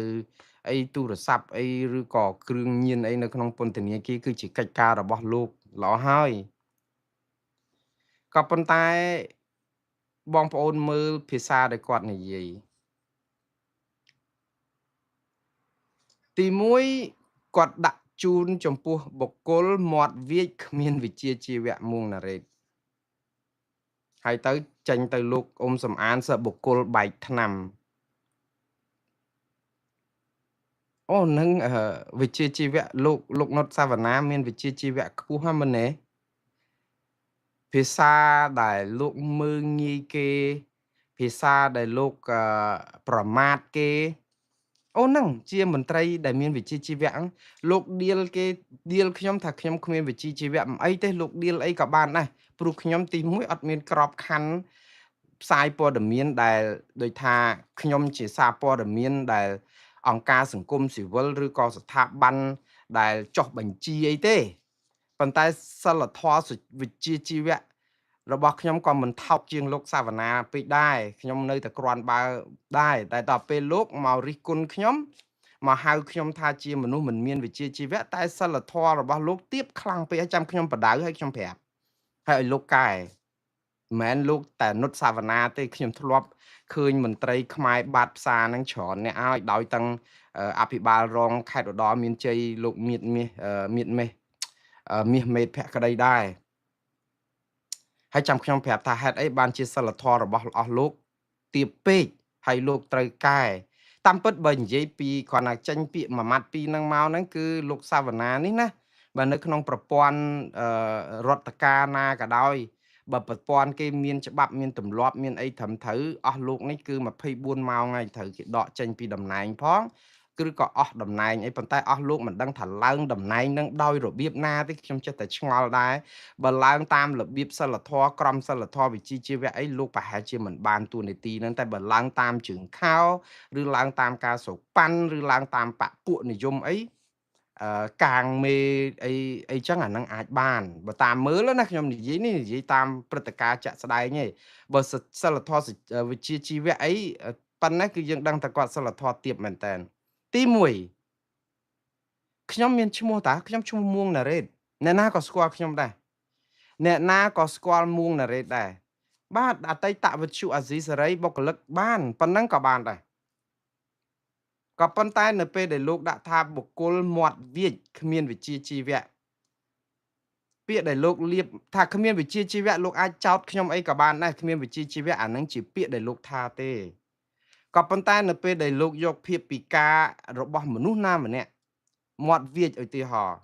អីទូរស័ព្ទអីឬក៏គ្រឿងញៀនអីនៅក្នុងពន្ធនាគារគឺជាកិច្ចការរបស់លោកល្អហើយក៏ប៉ុន្តែបងប្អូនមើលភាសាដែលគាត់និយាយទី1គាត់ដាក់ជូនចំពោះបុគ្គលមាត់វាចគ្មានវិជ្ជាជីវៈមួងណារ៉េតហើយទៅចេញទៅលោកអ៊ុំសំអានសបុគ្គលបែកថ្នាំអូនឹងវិជ្ជាជីវៈលោកនុតសាវណ្ណាមានវិជ្ជាជីវៈខ្ពស់ហ្នឹងមែនទេភាសាដែលលោកមើងងាយគេភាសាដែលលោកប្រមាថគេអូហ្នឹងជាមន្ត្រីដែលមានវិជ្ជាជីវៈលោកដៀលគេដៀលខ្ញុំថាខ្ញុំគ្មានវិជ្ជាជីវៈមិនអីទេលោកដៀលអីក៏បានដែរព្រោះខ្ញុំទី1អត់មានក្របខ័ណ្ឌផ្សាយព័ត៌មានដែលដូចថាខ្ញុំជាសារព័ត៌មានដែលអង្គការសង្គមស៊ីវិលឬក៏ស្ថាប័នដែលចុះបញ្ជីអីទេប៉ុន្តែសិលធម៌វិជ្ជាជីវៈ របស់ខ្ញុំក៏មិនថោកជាងលោកសាវណ្ណាពេកដែរខ្ញុំនៅតែគ្រាន់បើដែរតែដល់ពេលលោកមករិះគន់ខ្ញុំមកហៅខ្ញុំថាជាមនុស្សមិនមានវិជ្ជាជីវៈតែសិលធម៌របស់លោកទាបខ្លាំងពេកហើយចាំខ្ញុំបដៅឲ្យខ្ញុំប្រាប់ហើយឲ្យលោកកែមិនមែនលោកតែនុតសាវណ្ណាទេខ្ញុំធ្លាប់ឃើញមន្ត្រីខ្មែរបាត់ផ្សារហ្នឹងច្រើនអ្នកឲ្យដោយទាំងអភិបាលរងខេត្តឧត្តរមានជ័យលោកមៀតមាសមៀតមេសមាសមេតភក្តីដែរហើយចាំខ្ញុំប្រាប់ថាហេតុអីបានជាសិលធម៌របស់អស់លោកទាបពេកហើយលោកត្រូវកែតាមពិតបើនិយាយពីគ្រាន់តែចេញពាក្យមួយម៉ាត់ពីរហ្នឹងមកហ្នឹងគឺលោកសាវណ្ណានេះណាបើនៅក្នុងប្រព័ន្ធរដ្ឋការណាក៏ដោយបើប្រព័ន្ធគេមានច្បាប់មានទម្លាប់មានអីត្រឹមត្រូវអស់លោកនេះគឺ24ម៉ោងហើយត្រូវគេដកចេញពីតំណែងផងឬក៏អស់តំណែងអីប៉ុន្តែអស់លោកមិនដឹងថាឡើងតំណែងនឹងដោយរបៀបណាទេខ្ញុំចិត្តតែឆ្ងល់ដែរបើឡើងតាមរបៀបសិលធម៌ក្រមសិលធម៌វិជ្ជាជីវៈអីលោកប្រហែលជាមិនបានតួនាទីហ្នឹងតែបើឡើងតាមជើងខោឬឡើងតាមការសោកប៉ាន់ឬឡើងតាមបកពួកនិយមអីកាងមេអីចឹងអាហ្នឹងអាចបានបើតាមមើលណាខ្ញុំនិយាយនេះនិយាយតាមព្រឹត្តិការណ៍ជាក់ស្ដែងទេបើសិលធម៌វិជ្ជាជីវៈអីប៉ុណ្ណេះគឺយើងដឹងតែគាត់សិលធម៌ទាបមែនតើទី1ខ្ញុំមានឈ្មោះតាខ្ញុំឈ្មោះមួងណារ៉េតអ្នកណាក៏ស្គាល់ខ្ញុំដែរអ្នកណាក៏ស្គាល់មួងណារ៉េតដែរបាទអតីតវិទ្យុអាស៊ីសេរីបុគ្គលិកបានប៉ុណ្ណឹងក៏បានដែរក៏ប៉ុន្តែនៅពេលដែលលោកដាក់ថាបុគ្គលមាត់វាចគ្មានវិជ្ជាជីវៈពាក្យដែលលោកលៀបថាគ្មានវិជ្ជាជីវៈលោកអាចចោទខ្ញុំអីក៏បានដែរគ្មានវិជ្ជាជីវៈអានឹងជាពាក្យដែលលោកថាទេក៏ប៉ុន្តែនៅពេលដែលលោកយកភាពពិការរបស់មនុស្សណាម្នាក់មាត់វាចឧទាហរណ៍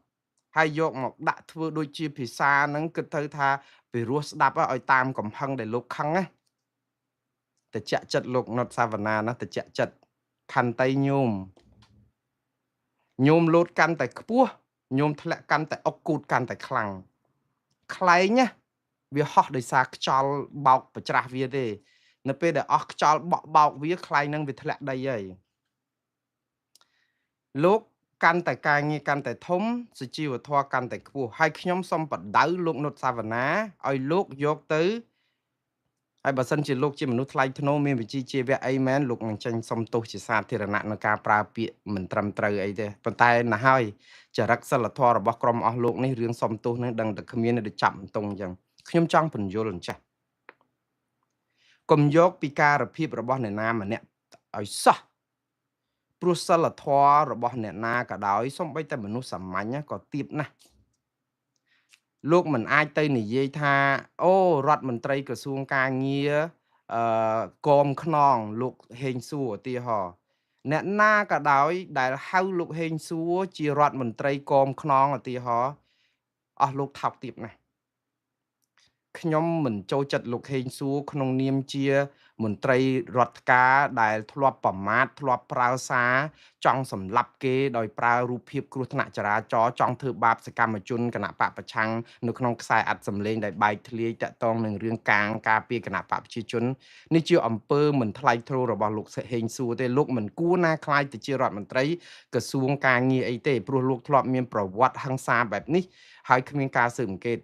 ហើយយកមកដាក់ធ្វើដូចជាភាសាហ្នឹងគិតទៅថាពីរោះស្ដាប់ឲ្យតាមកំហឹងដែលលោកខឹងណាតិចចិត្តលោកនុតសាវណ្ណាណាតិចចិត្តខន្តីញោមលោតកាន់តែខ្ពស់ញោមធ្លាក់កាន់តែអុកគូតកាន់តែខ្លាំងខ្លែងណាវាហោះដោយសារខ្យល់បោកប្រច្រាស់វាទេនៅពេលដែលអស់ខ្យល់បោកវាខ្លែងនឹងវាធ្លាក់ដីហើយលោកកាន់តែការងារកាន់តែធំសុជីវធម៌កាន់តែខ្ពស់ហើយខ្ញុំសូមបដៅលោកនុតសាវណ្ណាឲ្យលោកយកទៅហើយបើសិនជាលោកជាមនុស្សថ្លៃថ្នូរមានវិជ្ជាជីវៈអីមែនលោកនឹងចេញសុំទោសជាសាធារណៈក្នុងការប្រើពាក្យមិនត្រឹមត្រូវអីទេប៉ុន្តែណាស់ហើយចរិតសិលធម៌របស់ក្រុមអស់លោកនេះរឿងសុំទោសនឹងដឹងតែគ្មានទៅចាប់មិនតង់អញ្ចឹងខ្ញុំចង់ពន្យល់អញ្ចេះកុំយកពីការភាពរបស់អ្នកណាម្នាក់ឲ្យសោះព្រោះសិលធម៌របស់អ្នកណាក៏ដោយសូម្បីតែមនុស្សសាមញ្ញក៏ទាបណាស់លោកមិនអាចទៅនិយាយថាអូរដ្ឋមន្ត្រីក្រសួងការងារគមខ្នងលោកហេងសួរឧទាហរណ៍អ្នកណាក៏ដោយដែលហៅលោកហេងសួរជារដ្ឋមន្ត្រីគមខ្នងឧទាហរណ៍អស់លោកថោកទាបណាស់ខ្ញុំមិនចូលចិត្តលោកហេងសួរក្នុងនាមជាមន្ត្រីរដ្ឋការដែលធ្លាប់ប្រមាថធ្លាប់ប្រើសារចង់សម្លាប់គេដោយប្រើរូបភាពគ្រោះថ្នាក់ចរាចរណ៍ចង់ធ្វើបាបសកម្មជនគណៈបកប្រឆាំងនៅក្នុងខ្សែអត្ថសម្លេងដែលបែកធ្លាយតាក់ទងនឹងរឿងការពារគណៈបកប្រជាជននេះជាអំពើមិនថ្លៃថ្នូររបស់លោកហេងសួរទេលោកមិនគួរណាខ្លាយទៅជារដ្ឋមន្ត្រីក្រសួងការងារអីទេព្រោះលោកធ្លាប់មានប្រវត្តិហិង្សាបែបនេះហើយគ្មានការស៊ើបអង្កេត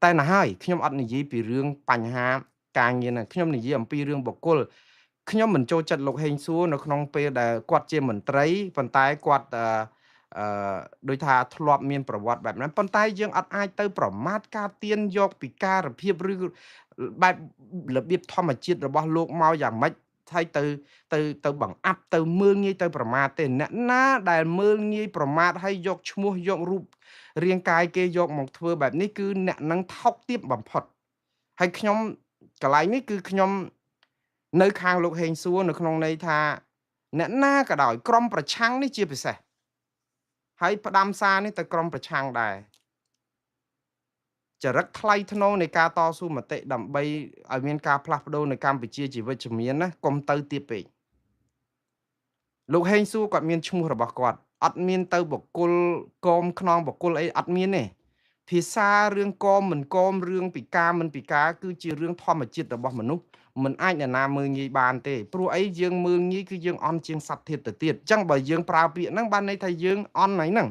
តែណាស់ហើយខ្ញុំអត់និយាយពីរឿងបញ្ហាការងារណាខ្ញុំនិយាយអំពីរឿងបុគ្គលខ្ញុំមិនចូលចិត្តលោកហេងសួរនៅក្នុងពេលដែលគាត់ជាមន្ត្រីប៉ុន្តែគាត់អឺដោយថាធ្លាប់មានប្រវត្តិបែបហ្នឹងប៉ុន្តែយើងអត់អាចទៅប្រមាថការទៀនយកពីការភាពឬបែបរបៀបធម្មជាតិរបស់លោកមកយ៉ាងម៉េចហើយទៅបង្អាប់ទៅមើលងាយទៅប្រមាថទេអ្នកណាដែលមើលងាយប្រមាថហើយយកឈ្មោះយករូបរាងកាយគេយកមកធ្វើបែបនេះគឺអ្នកនឹងថោកទាបបំផុតហើយខ្ញុំកន្លែងនេះគឺខ្ញុំនៅខាងលោកហេងសួរនៅក្នុងន័យថាអ្នកណាក៏ដោយក្រុមប្រឆាំងនេះជាពិសេសហើយផ្ដាំសារនេះទៅក្រុមប្រឆាំងដែរចរិតថ្លៃថ្នូរនៃការតស៊ូមតិដើម្បីឲ្យមានការផ្លាស់ប្ដូរនៅកម្ពុជាជាវិជ្ជមានណាកុំទៅទៀតពេកលោកហេងសួរគាត់មានឈ្មោះរបស់គាត់អត់មានទៅបកគលកមខ្នងបកគលអីអត់មានទេភាសារឿងកមមិនកមរឿងពិការមិនពិការគឺជារឿងធម្មជាតិរបស់មនុស្សមិនអាចអ្នកណាមើលងាយបានទេព្រោះអីយើងមើលងាយគឺយើងអន់ជាងសត្វធាតុទៅទៀតអញ្ចឹងបើយើងប្រើពាក្យហ្នឹងបានន័យថាយើងអន់ហ្នឹង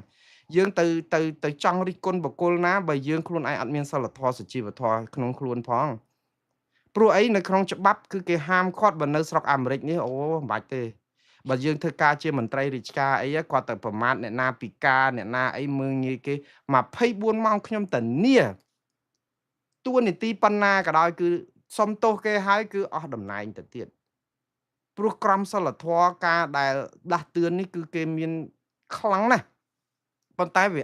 យើងទៅចង់រិះគន់បកគលណាបើយើងខ្លួនឯងអត់មានសិលធម៌សុជីវធម៌ក្នុងខ្លួនផង ព្រោះអីនៅក្នុងច្បាប់គឺគេហាមឃាត់បើនៅស្រុកអាមេរិកនេះអូមិនបាច់ទេបើយើងធ្វើការជាមន្ត្រីរាជការអីគាត់ទៅប្រមាថអ្នកណាពិការអ្នកណាអីមើងងាយគេ24ម៉ោងខ្ញុំតានីតួនាទីប៉ុណ្ណាក៏ដោយគឺសុំទោសគេហើយគឺអស់តំណែងទៅទៀតព្រោះក្រមសីលធម៌ការដែលដាស់តឿននេះគឺគេមានខ្លាំងណាស់ប៉ុន្តែវា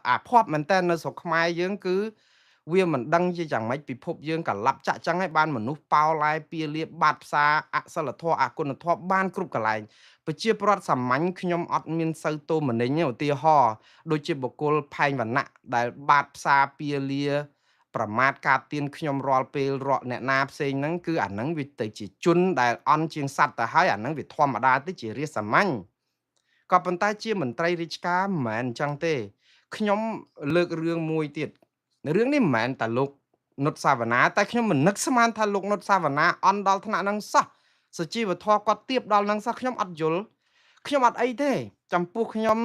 អាភ័ព្វមែនតើនៅស្រុកខ្មែរយើងគឺវាមិនដឹងជាយ៉ាងម៉េចពិភពយើងក៏ឡាប់ចាក់ចឹងហើយបានមនុស្សប៉ោឡែពាលាបាតផ្សារអសិលធម៌អគុណធម៌បានគ្រប់កន្លែងប្រជាប្រដ្ឋសាមញ្ញខ្ញុំអត់មានសូវតូមនិញឧទាហរណ៍ដូចជាបុគ្គលផែងវណ្ណៈដែលបាតផ្សារពាលាប្រមាថការទៀនខ្ញុំរាល់ពេលរកអ្នកណាផ្សេងហ្នឹងគឺអាហ្នឹងវាទៅជាជនដែលអន់ជាងសត្វទៅហើយអាហ្នឹងវាធម្មតាទៅជារាសសាមញ្ញក៏ប៉ុន្តែជាមន្ត្រីរាជការមិនមែនអញ្ចឹងទេខ្ញុំលើករឿងមួយទៀតរឿងនេះមិនមែនតែលោកនុតសាវណ្ណាតែខ្ញុំមិននឹកស្មានថាលោកនុតសាវណ្ណាអន់ដល់ថ្នាក់ហ្នឹងសោះសុជីវធម៌គាត់ទៀបដល់ហ្នឹងសោះខ្ញុំអត់យល់ខ្ញុំអត់អីទេចំពោះខ្ញុំ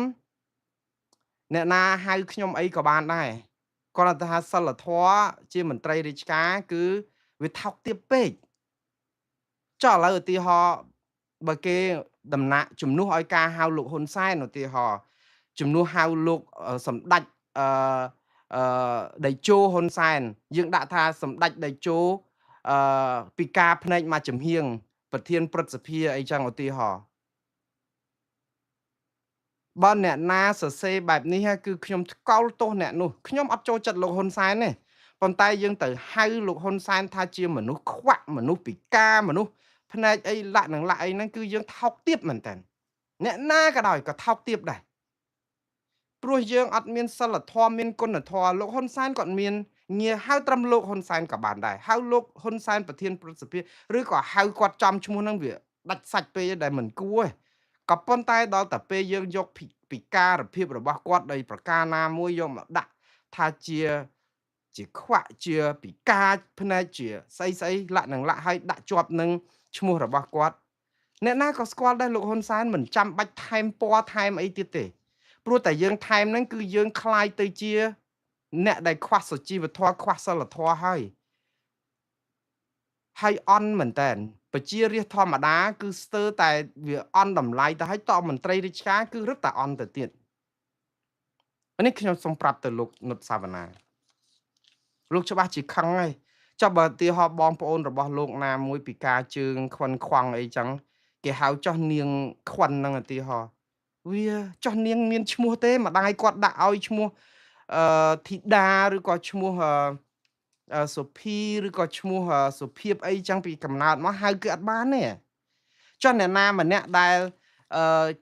អ្នកណាហៅខ្ញុំអីក៏បានដែរគាត់ថាសិលធម៌ជាមន្ត្រីរាជការគឺវាថោកទាបពេកចុះឥឡូវឧទាហរណ៍បើគេដំណាក់ជំនួសឲ្យការហៅលោកហ៊ុនសែនឧទាហរណ៍ជំនួសហៅលោកសម្ដេចអឺដេជោហ៊ុនសែនយើងដាក់ថាសម្ដេចដេជោពីការភ្នែកមកចំហៀងប្រធានព្រឹទ្ធសភាអីចឹងឧទាហរណ៍បើអ្នកណាសរសេរបែបនេះគឺខ្ញុំថ្កោលទោសអ្នកនោះខ្ញុំអត់ចូលចិត្តលោកហ៊ុនសែនទេប៉ុន្តែយើងទៅហៅលោកហ៊ុនសែនថាជាមនុស្សខ្វាក់មនុស្សពិការមនុស្សភ្នែកអីលាក់នឹងលាក់អីហ្នឹងគឺយើងថោកទាបមែនតើអ្នកណាក៏ដោយក៏ថោកទាបដែរព្រោះយើងអត់មានសិលធម៌មានគុណធម៌លោកហ៊ុនសែនគាត់មានងារហៅត្រឹមលោកហ៊ុនសែនក៏បានដែរហៅលោកហ៊ុនសែនប្រធានព្រឹទ្ធសភាឬក៏ហៅគាត់ចំឈ្មោះហ្នឹងវាដាច់សាច់ពេកដែលមិនគួរទេក៏ប៉ុន្តែដល់តែពេលយើងយកពិការភាពរបស់គាត់ដោយប្រការណាមួយយកមកដាក់ថាជាខ្វាក់ជាពិការភ្នែកជាស្អីស្អីលាក់នឹងលាក់ឲ្យដាក់ជាប់នឹងឈ្មោះរបស់គាត់អ្នកណាក៏ស្គាល់ដែរលោកហ៊ុនសែនមិនចាំបាច់ថែមពណ៌ថែមអីទៀតទេព្រោះតែយើងថែមហ្នឹងគឺយើងคล้ายទៅជាអ្នកដែលខ្វះសុជីវធម៌ខ្វះសិលធម៌ហើយអន់មែនតើប្រជារាស្ត្រធម្មតាគឺស្ទើរតែវាអន់តម្លៃទៅហើយតមន្ត្រីរាជការគឺរឹតតែអន់ទៅទៀតនេះខ្ញុំសូមប្រាប់ទៅលោកនុតសាវណ្ណាលោកច្បាស់ជាខឹងហើយចុះបើឧទាហរណ៍បងប្អូនរបស់លោកណាមួយពិការជើងខ្វិនខ្វង់អីចឹងគេហៅចោះនាងខ្វិនហ្នឹងឧទាហរណ៍វាចោះនាងមានឈ្មោះទេម្ដាយគាត់ដាក់ឲ្យឈ្មោះធីតាឬក៏ឈ្មោះសុភីឬក៏ឈ្មោះសុភាពអីចឹងពីកំណើតមកហៅគឺអត់បានទេចុះអ្នកណាម្នាក់ដែល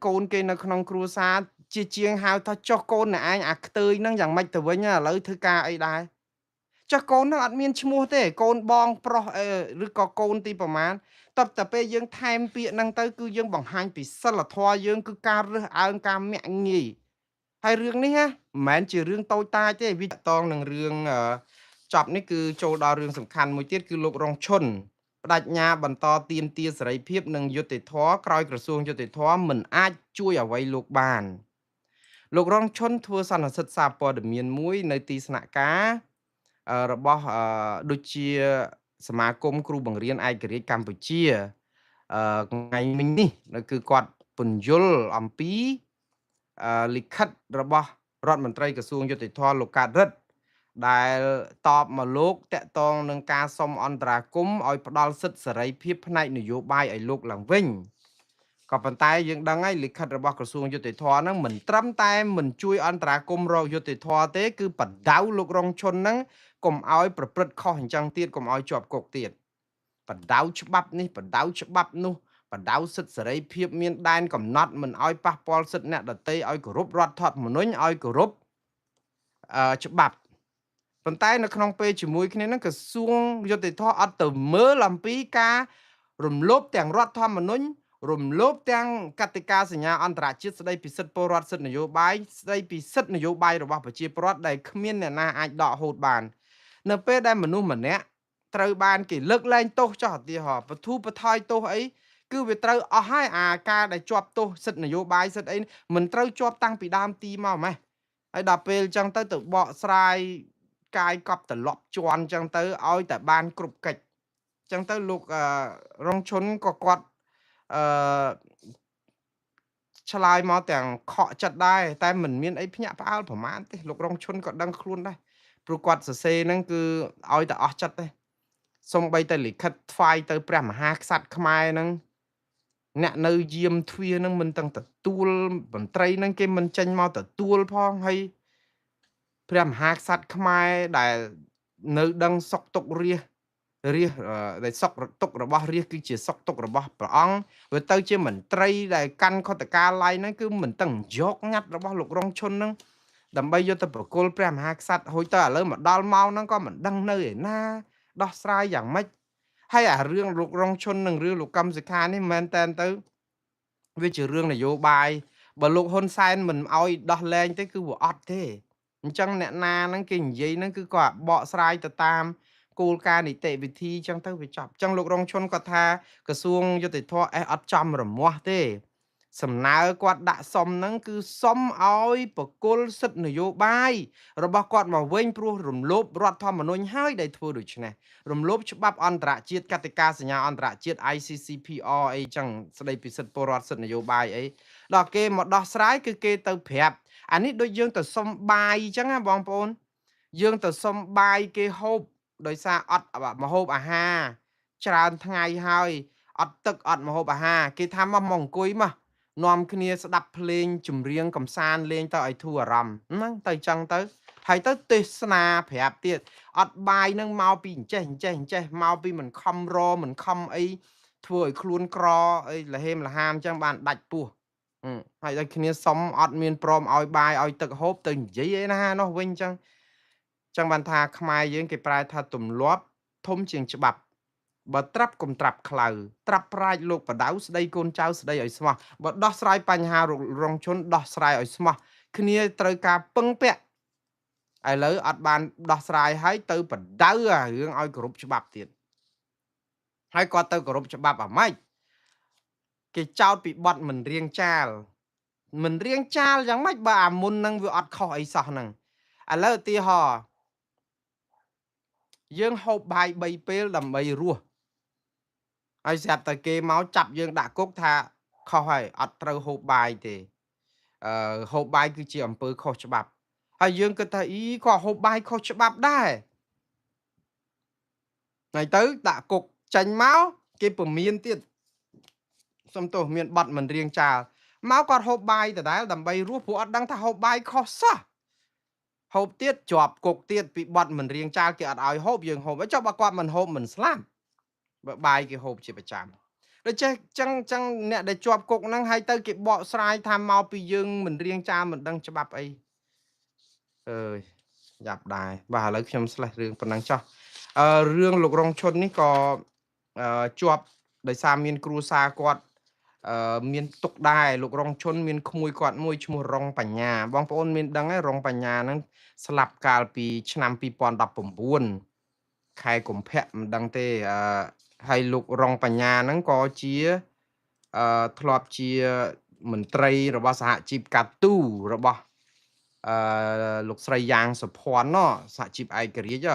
កូនគេនៅក្នុងគ្រួសារជាងហៅថាចុះកូនអ្នកឯងអាខ្ទើយហ្នឹងយ៉ាងម៉េចទៅវិញឥឡូវធ្វើការអីដែរចុះកូនហ្នឹងអត់មានឈ្មោះទេកូនបងប្រុសឬក៏កូនទីប្រមាណតបតែពេលយើងថែមពាក្យហ្នឹងទៅគឺយើងបង្ហាញពីសិលធម៌យើងគឺការរើសអើងការមាក់ងាយហើយរឿងនេះណាមិនមែនជារឿងតូចតាចទេវាតកនឹងរឿងចប់នេះគឺចូលដល់រឿងសំខាន់មួយទៀតគឺលោករងឈុនបដិញ្ញាបន្តទាមទារសេរីភាពនិងយុត្តិធម៌ក្រោយក្រសួងយុត្តិធម៌មិនអាចជួយអ្វីលោកបានលោករងឈុនធ្វើសន្និសីទសារព័ត៌មានមួយនៅទីស្នាក់ការរបស់ដូចជាសមាគមគ្រូបង្រៀនឯករាជ្យកម្ពុជាថ្ងៃមិញនេះគឺគាត់ពន្យល់អំពីលិខិតរបស់រដ្ឋមន្ត្រីក្រសួងយុតិធម៌លោកកើតរិទ្ធដែលតបមកលោកតាក់ទងនឹងការសុំអន្តរាគមន៍ឲ្យផ្ដល់សិទ្ធិសេរីភាពផ្នែកនយោបាយឲ្យលោកឡើងវិញក៏ប៉ុន្តែយើងដឹងហើយលិខិតរបស់ក្រសួងយុតិធម៌ហ្នឹងមិនត្រឹមតែមិនជួយអន្តរាគមន៍រកយុតិធម៌ទេគឺបដៅលោករងឈុនហ្នឹងកុំឲ្យប្រព្រឹត្តខុសអញ្ចឹងទៀតកុំឲ្យជាប់គុកទៀតបដៅច្បាប់នេះបដៅច្បាប់នោះបដៅសិទ្ធិសេរីភាពមានដែនកំណត់មិនឲ្យប៉ះពាល់សិទ្ធិអ្នកដទៃឲ្យគោរពរដ្ឋធម្មនុញ្ញឲ្យគោរពច្បាប់ប៉ុន្តែនៅក្នុងពេលជាមួយគ្នានឹងក្រសួងយុតិធម៌អត់ទៅមើលអំពីការរំលោភទាំងរដ្ឋធម្មនុញ្ញរំលោភទាំងកតិកាសញ្ញាអន្តរជាតិស្តីពីសិទ្ធិពលរដ្ឋសិទ្ធិនយោបាយស្តីពីសិទ្ធិនយោបាយរបស់ប្រជាពលរដ្ឋដែលគ្មានអ្នកណាអាចដកហូតបាននៅពេលដែលមនុស្សម្នាក់ត្រូវបានគេលើកលែងទោសចោះឧទាហរណ៍បទូបថយទោសអីគឺវាត្រូវអស់ហើយអាការដែលជាប់ទោសសិទ្ធិនយោបាយសិទ្ធិអីមិនត្រូវជាប់តាំងពីដើមទីមកម៉េះហើយដល់ពេលអញ្ចឹងទៅបកស្រាយ កាយកប់ត្រឡប់ជាន់ចឹងទៅឲ្យតែបានគ្រប់កិច្ចចឹងទៅលោករងឈុនក៏គាត់អឺឆ្លើយមកទាំងខកចិត្តដែរតែមិនមានអីភ្ញាក់ផ្អើលប្រមាណទេលោករងឈុនក៏ដឹងខ្លួនដែរព្រោះគាត់សរសេរហ្នឹងគឺឲ្យតែអស់ចិត្តទេសូម្បីតែលិខិតថ្វាយទៅព្រះមហាក្សត្រខ្មែរហ្នឹងអ្នកនៅយាមទ្វារហ្នឹងមិនទាំងទទួលមន្ត្រីហ្នឹងគេមិនចេញមកទទួលផងហើយព្រះមហាក្សត្រខ្មែរដែលនៅដឹងសុខទុក្ខរាជដែលសុខទុក្ខរបស់រាជគឺជាសុខទុក្ខរបស់ព្រះអង្គវាទៅជាមន្ត្រីដែលកាន់ខុទ្ទកាល័យហ្នឹងគឺមិនទាំងយកញាត់របស់លោករងឈុនហ្នឹងដើម្បីយកទៅប្រគល់ព្រះមហាក្សត្រហួចទៅឥឡូវមកដល់ម៉ោងហ្នឹងក៏មិនដឹងនៅឯណាដោះស្រាយយ៉ាងម៉េចហើយអារឿងលោករងឈុននិងរឿងលោកកឹមសុខានេះមែនតែនទៅវាជារឿងនយោបាយបើលោកហ៊ុនសែនមិនអោយដោះលែងទេគឺវាអត់ទេអញ្ចឹងអ្នកណាហ្នឹងគេនិយាយហ្នឹងគឺគាត់បកស្រាយទៅតាមគោលការណ៍នីតិវិធីអញ្ចឹងទៅវាចប់អញ្ចឹងលោករងឈុនគាត់ថាក្រសួងយុតិធធអត់ចំរមាស់ទេសំណើគាត់ដាក់សុំហ្នឹងគឺសុំឲ្យបកគលសិទ្ធិនយោបាយរបស់គាត់មកវិញព្រោះរំលោភរដ្ឋធម្មនុញ្ញហើយដែលធ្វើដូច្នេះរំលោភច្បាប់អន្តរជាតិកតិកាសញ្ញាអន្តរជាតិ ICCPR អីចឹងស្ដីពីសិទ្ធិពលរដ្ឋសិទ្ធិនយោបាយអីដល់គេមកដោះស្រាយគឺគេទៅប្រាប់អានេះដូចយើងទៅសុំបាយអញ្ចឹងណាបងប្អូនយើងទៅសុំបាយគេហូបដោយសារអត់ម្ហូបអាហារច្រើនថ្ងៃហើយអត់ទឹកអត់ម្ហូបអាហារគេថាមកអង្គុយមកនាំគ្នាស្ដាប់ភ្លេងចម្រៀងកំសាន្តលេងទៅឲ្យធូរអារម្មណ៍ហ្នឹងទៅចឹងទៅហើយទៅទេសនាប្រាប់ទៀតអត់បាយនឹងមកពីអញ្ចេះមកពីមិនខំរមិនខំអីធ្វើឲ្យខ្លួនក្រអីលហេមលហាមចឹងបានដាច់ពោះហើយដល់គ្នាសុំអត់មានព្រមឲ្យបាយឲ្យទឹកហូបទៅនិយាយឯណានោះវិញចឹងចឹងបានថាខ្មែរយើងគេប្រែថាទម្លាប់ធំជាងច្បាប់បើត្រាប់កុំត្រាប់ខ្លៅត្រាប់ប្រាជ្ញលោកបដៅស្ដីកូនចៅស្ដីឲ្យស្មោះបើដោះស្រាយបញ្ហារងជនដោះស្រាយឲ្យស្មោះគ្នាត្រូវការពឹងពាក់ឥឡូវអត់បានដោះស្រាយឲ្យទៅបដៅអារឿងឲ្យគោរពច្បាប់ទៀតហើយគាត់ទៅគោរពច្បាប់អាម៉េចគេចោទពីបទមិនរៀងចាលយ៉ាងម៉េចបើអាមុននឹងវាអត់ខុសអីសោះហ្នឹងឥឡូវឧទាហរណ៍យើងហូបបាយ3ពេលដើម្បីរស់ហើយស្រាប់តែគេមកចាប់យើងដាក់គុកថាខុសហើយអត់ត្រូវហូបបាយទេហូបបាយគឺជាអំពើខុសច្បាប់ហើយយើងគិតថាក៏ហូបបាយខុសច្បាប់ដែរហើយទៅដាក់គុកចាញ់មកគេពមៀនទៀតសំទោសមានបត់មិនរៀងចាលមកគាត់ហូបបាយដដែលដើម្បីរស់ព្រោះអត់ដឹងថាហូបបាយខុសសោះហូបទៀតជាប់គុកទៀតពីបត់មិនរៀងចាលគេអត់ឲ្យហូបយើងហូបចុះបើគាត់មិនហូបមិនស្លាប់បើបាយគេហូបជាប្រចាំដូច្នេះចឹងអ្នកដែលជាប់គុកហ្នឹងហើយទៅគេបកស្រាយថាមកពីយើងមិនរៀងចាលមិនដឹងច្បាប់អីអើយយ៉ាប់ដែរបាទឥឡូវខ្ញុំស្លេះរឿងប៉ុណ្ណឹងចោះរឿងលោករងឈុននេះក៏ជាប់ដោយសារមានគ្រួសារគាត់មានទុកដែរលោករងឈុនមានក្មួយគាត់មួយឈ្មោះរងបញ្ញាបងប្អូនមានដឹងហើយរងបញ្ញាហ្នឹងស្លាប់កាលពីឆ្នាំ2019ខែកុម្ភៈមិនដឹងទេហើយលោករងបញ្ញាហ្នឹងក៏ជាធ្លាប់ជាមន្ត្រីរបស់សហជីពកាទូរបស់លោកស្រីយ៉ាងសុភ័ណ្ឌសហជីពឯករាជ្យ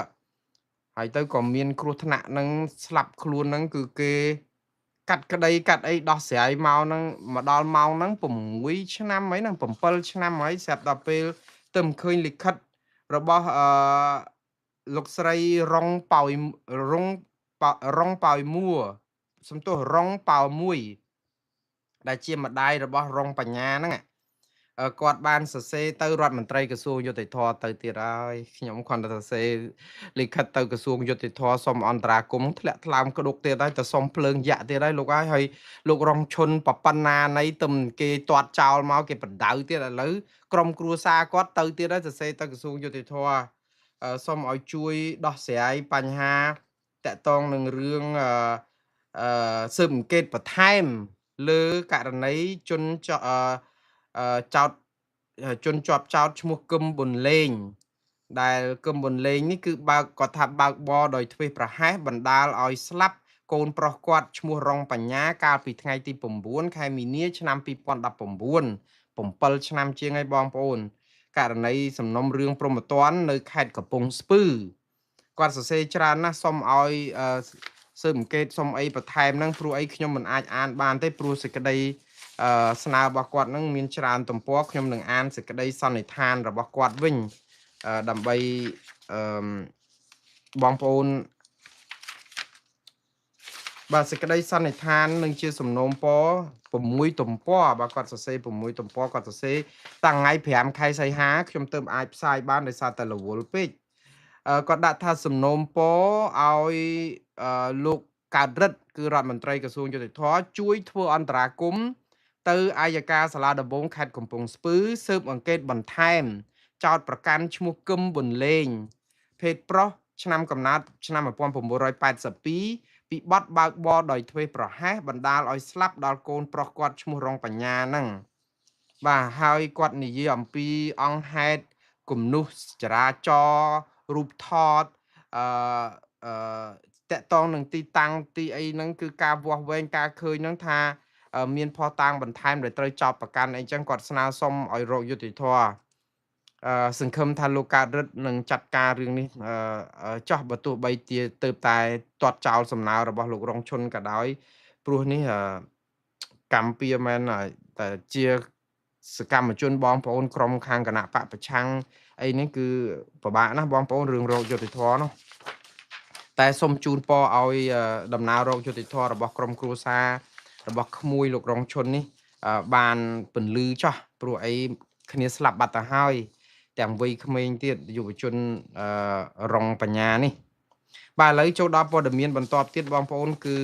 ហើយទៅក៏មានគ្រោះថ្នាក់នឹងស្លាប់ខ្លួនហ្នឹងគឺគេកាត់ក្តីកាត់អីដោះស្រាយមកហ្នឹងមកដល់ម៉ោងហ្នឹង6ឆ្នាំហើយហ្នឹង7ឆ្នាំហើយស្រាប់ដល់ពេលទៅមិនឃើញលិខិតរបស់លោកស្រីរងប៉ោយមួសំទោសរងប៉ោមួយដែលជាម្ដាយរបស់រងបញ្ញាហ្នឹងគាត់បានសរសេរទៅរដ្ឋមន្ត្រីក្រសួងយុតិធធទៅទៀតហើយខ្ញុំគ្រាន់តែសរសេរលិខិតទៅក្រសួងយុតិធធសុំអន្តរាគមន៍ធ្លាក់ថ្លើមក្តុកទៀតហើយទៅសុំភ្លើងយ៉ាក់ទៀតហើយលោកហើយលោករងឈុនបបណ្ណាណៃទំគេទាត់ចោលមកគេបដៅទៀតឥឡូវក្រុមគ្រួសារគាត់ទៅទៀតហើយសរសេរទៅក្រសួងយុតិធធសុំឲ្យជួយដោះស្រាយបញ្ហាតកតងនឹងរឿងស៊ើបអង្កេតបន្ថែមលើករណីជនចោតជនជាប់ចោតឈ្មោះគឹមប៊ុនលេងដែលគឹមប៊ុនលេងនេះគឺគាត់ថាបើកបរដោយធ្វេសប្រហែសបណ្ដាលឲ្យស្លាប់កូនប្រុសគាត់ឈ្មោះរងបញ្ញាកាលពីថ្ងៃទី9ខែមីនាឆ្នាំ2019 7ឆ្នាំជាងហើយបងប្អូន ករណីសំណុំរឿងព្រហ្មទណ្ឌនៅខេត្តកំពង់ស្ពឺគាត់សរសេរច្រើនណាស់សុំឲ្យស៊ើបអង្កេតសុំអីបន្ថែមហ្នឹងព្រោះអីខ្ញុំមិនអាចអានបានទេព្រោះសេចក្តីស្នើរបស់គាត់ហ្នឹងមានច្រើនទំព័រខ្ញុំនឹងអានសេចក្តីសន្និដ្ឋានរបស់គាត់វិញដើម្បីបងប្អូនបាទសេចក្តីសន្និដ្ឋាននឹងជាសំណូមពរ6ទំព័របាទគាត់សរសេរ6ទំព័រគាត់សរសេរតាំងថ្ងៃ5ខែសីហាខ្ញុំទើបអាចផ្សាយបានដោយសារតែរវល់ពេកគាត់ដាក់ថាសំណូមពរឲ្យលោកកើតរិទ្ធគឺរដ្ឋមន្ត្រីក្រសួងយុតិធម៌ជួយធ្វើអន្តរាគមន៍ទៅអាយកាសាលាដំបងខេត្តកំពង់ស្ពឺស៊ើបអង្កេតបន្ថែមចោតប្រកាន់ឈ្មោះគឹមប៊ុនលេងភេទប្រុសឆ្នាំកំណើតឆ្នាំ1982ពីបទបើកបរដោយធ្វេសប្រហែសបណ្ដាលឲ្យស្លាប់ដល់កូនប្រុសគាត់ឈ្មោះរងបញ្ញាហ្នឹងបាទហើយគាត់និយាយអំពីអង្គហេតុគំនុះចរាចរណ៍រូបថតអឺតកតងនឹងទីតាំងទីអីហ្នឹងគឺការវាស់វែងការឃើញហ្នឹងថាមានផុសតាងបន្ថែមដែលត្រូវចោទប្រកាន់អីចឹងគាត់ស្នើសុំឲ្យរកយុត្តិធម៌សង្ឃឹមថាលោកកើតរិទ្ធនឹងចាត់ការរឿងនេះចោះបើទោះបីជាទៅតែទាត់ចោលសំណើរបស់លោករងឈុនក៏ដោយព្រោះនេះកម្មពៀមែនតែជាសកម្មជនបងប្អូនក្រុមខាងគណៈបកប្រឆាំងអីនេះគឺពិបាកណាស់បងប្អូនរឿងរោគយុត្តិធម៌នោះតែសូមជូនពរឲ្យដំណើររោគយុត្តិធម៌របស់ក្រុមគ្រួសាររបស់ក្មួយលោករងឈុននេះបានពន្លឺចោះព្រោះអីគ្នាស្លាប់បាត់ទៅហើយទាំងវ័យក្មេងទៀតយុវជនរងបញ្ញានេះបាទឥឡូវចូលដល់ព័ត៌មានបន្តទៀតបងប្អូនគឺ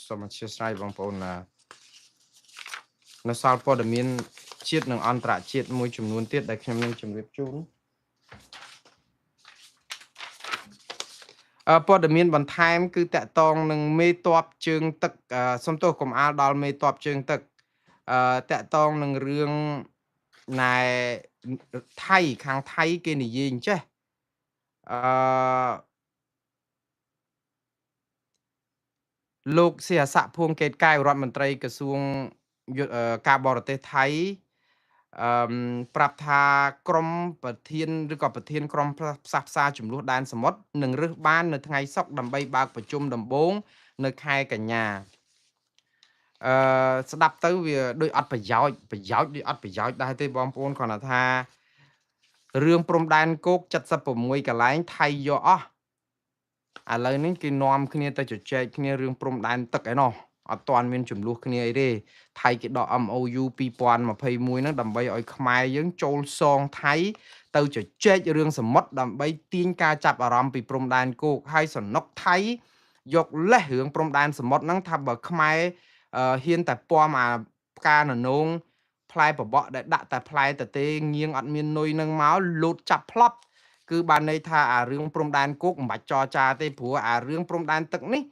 សូមអធិស្ឋានបងប្អូននៅសល់ព័ត៌មានជាតិនិងអន្តរជាតិមួយចំនួនទៀតដែលខ្ញុំនឹងជម្រាបជូនព័ត៌មានបន្ថែមគឺតកតងនឹងមេតបជើងទឹកសំទោសកំអាលដល់មេតបជើងទឹកតកតងនឹងរឿងណែថៃខាងថៃគេនិយាយអញ្ចេះលោកសៀហស័កភួងកេតកែវរដ្ឋមន្ត្រីក្រសួងការបរទេសថៃប្រាប់ថាក្រមប្រធានឬក៏ប្រធានក្រមផ្សះផ្សាចំនួនដែនសមុទ្រនឹងរើសបាននៅថ្ងៃសុក្រដើម្បីបើកប្រជុំដំបូងនៅខែកញ្ញាស្ដាប់ទៅវាដូចអត់ប្រយោជន៍ដូចអត់ប្រយោជន៍ដែរទេបងប្អូនគ្រាន់តែថារឿងព្រំដែនគោក76កន្លែងថៃយកអស់ឥឡូវនេះគេនាំគ្នាទៅជជែកគ្នារឿងព្រំដែនទឹកឯណោះអត់ទាន់មានចំនួនគ្នាអីទេថៃគេដក MOU 2021ហ្នឹងដើម្បីឲ្យខ្មែរយើងចូលសងថៃទៅជជែករឿងសមុទ្រដើម្បីទាញការចាប់អារម្មណ៍ពីព្រំដែនគោកហើយសំណុកថៃយកលេសរឿងព្រំដែនសមុទ្រហ្នឹងថាបើខ្មែរហ៊ានតែពំអាផ្កាណនងផ្លែបបក់ដែលដាក់តែផ្លែតទេងៀងអត់មាននុយនឹងមកលូតចាប់ផ្លប់គឺបានន័យថាអារឿងព្រំដែនគោកមិនបាច់ចរចាទេព្រោះអារឿងព្រំដែនទឹកនេះ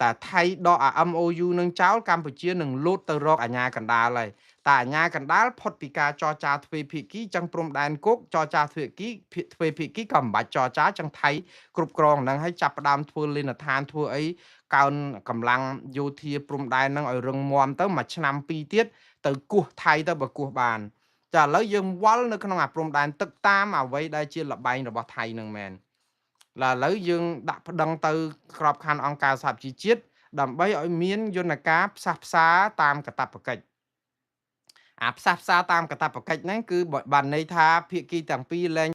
តែថៃដកអា MOU នឹងចោលកម្ពុជានឹងលូតទៅរកអាញាកណ្ដាលហើយតែអាញាកណ្ដាលផុតពីការចរចាទ្វេភាគីចឹងព្រំដែនគោកចរចាទ្វេភាគីក៏មិនបាច់ចរចាចឹងថៃគ្រប់គ្រងហ្នឹងហើយចាប់ផ្ដើមធ្វើលេនដ្ឋានធ្វើអីកោនកម្លាំងយោធាព្រំដែនហ្នឹងឲ្យរឹងមាំទៅមួយឆ្នាំពីរទៀតទៅគោះថៃទៅបើគោះបានចាឥឡូវយើងវល់នៅក្នុងអាព្រំដែនទឹកតាមអ្វីដែលជាលបែងរបស់ថៃនឹងមែនឥឡូវយើងដាក់ប្តឹងទៅក្របខ័ណ្ឌអង្គការសហជីវជាតិដើម្បីឲ្យមានយន្តការផ្សះផ្សាតាមកាតព្វកិច្ចអាផ្សះផ្សាតាមកាតព្វកិច្ចហ្នឹងគឺបានន័យថាភាគីទាំងពីរលែង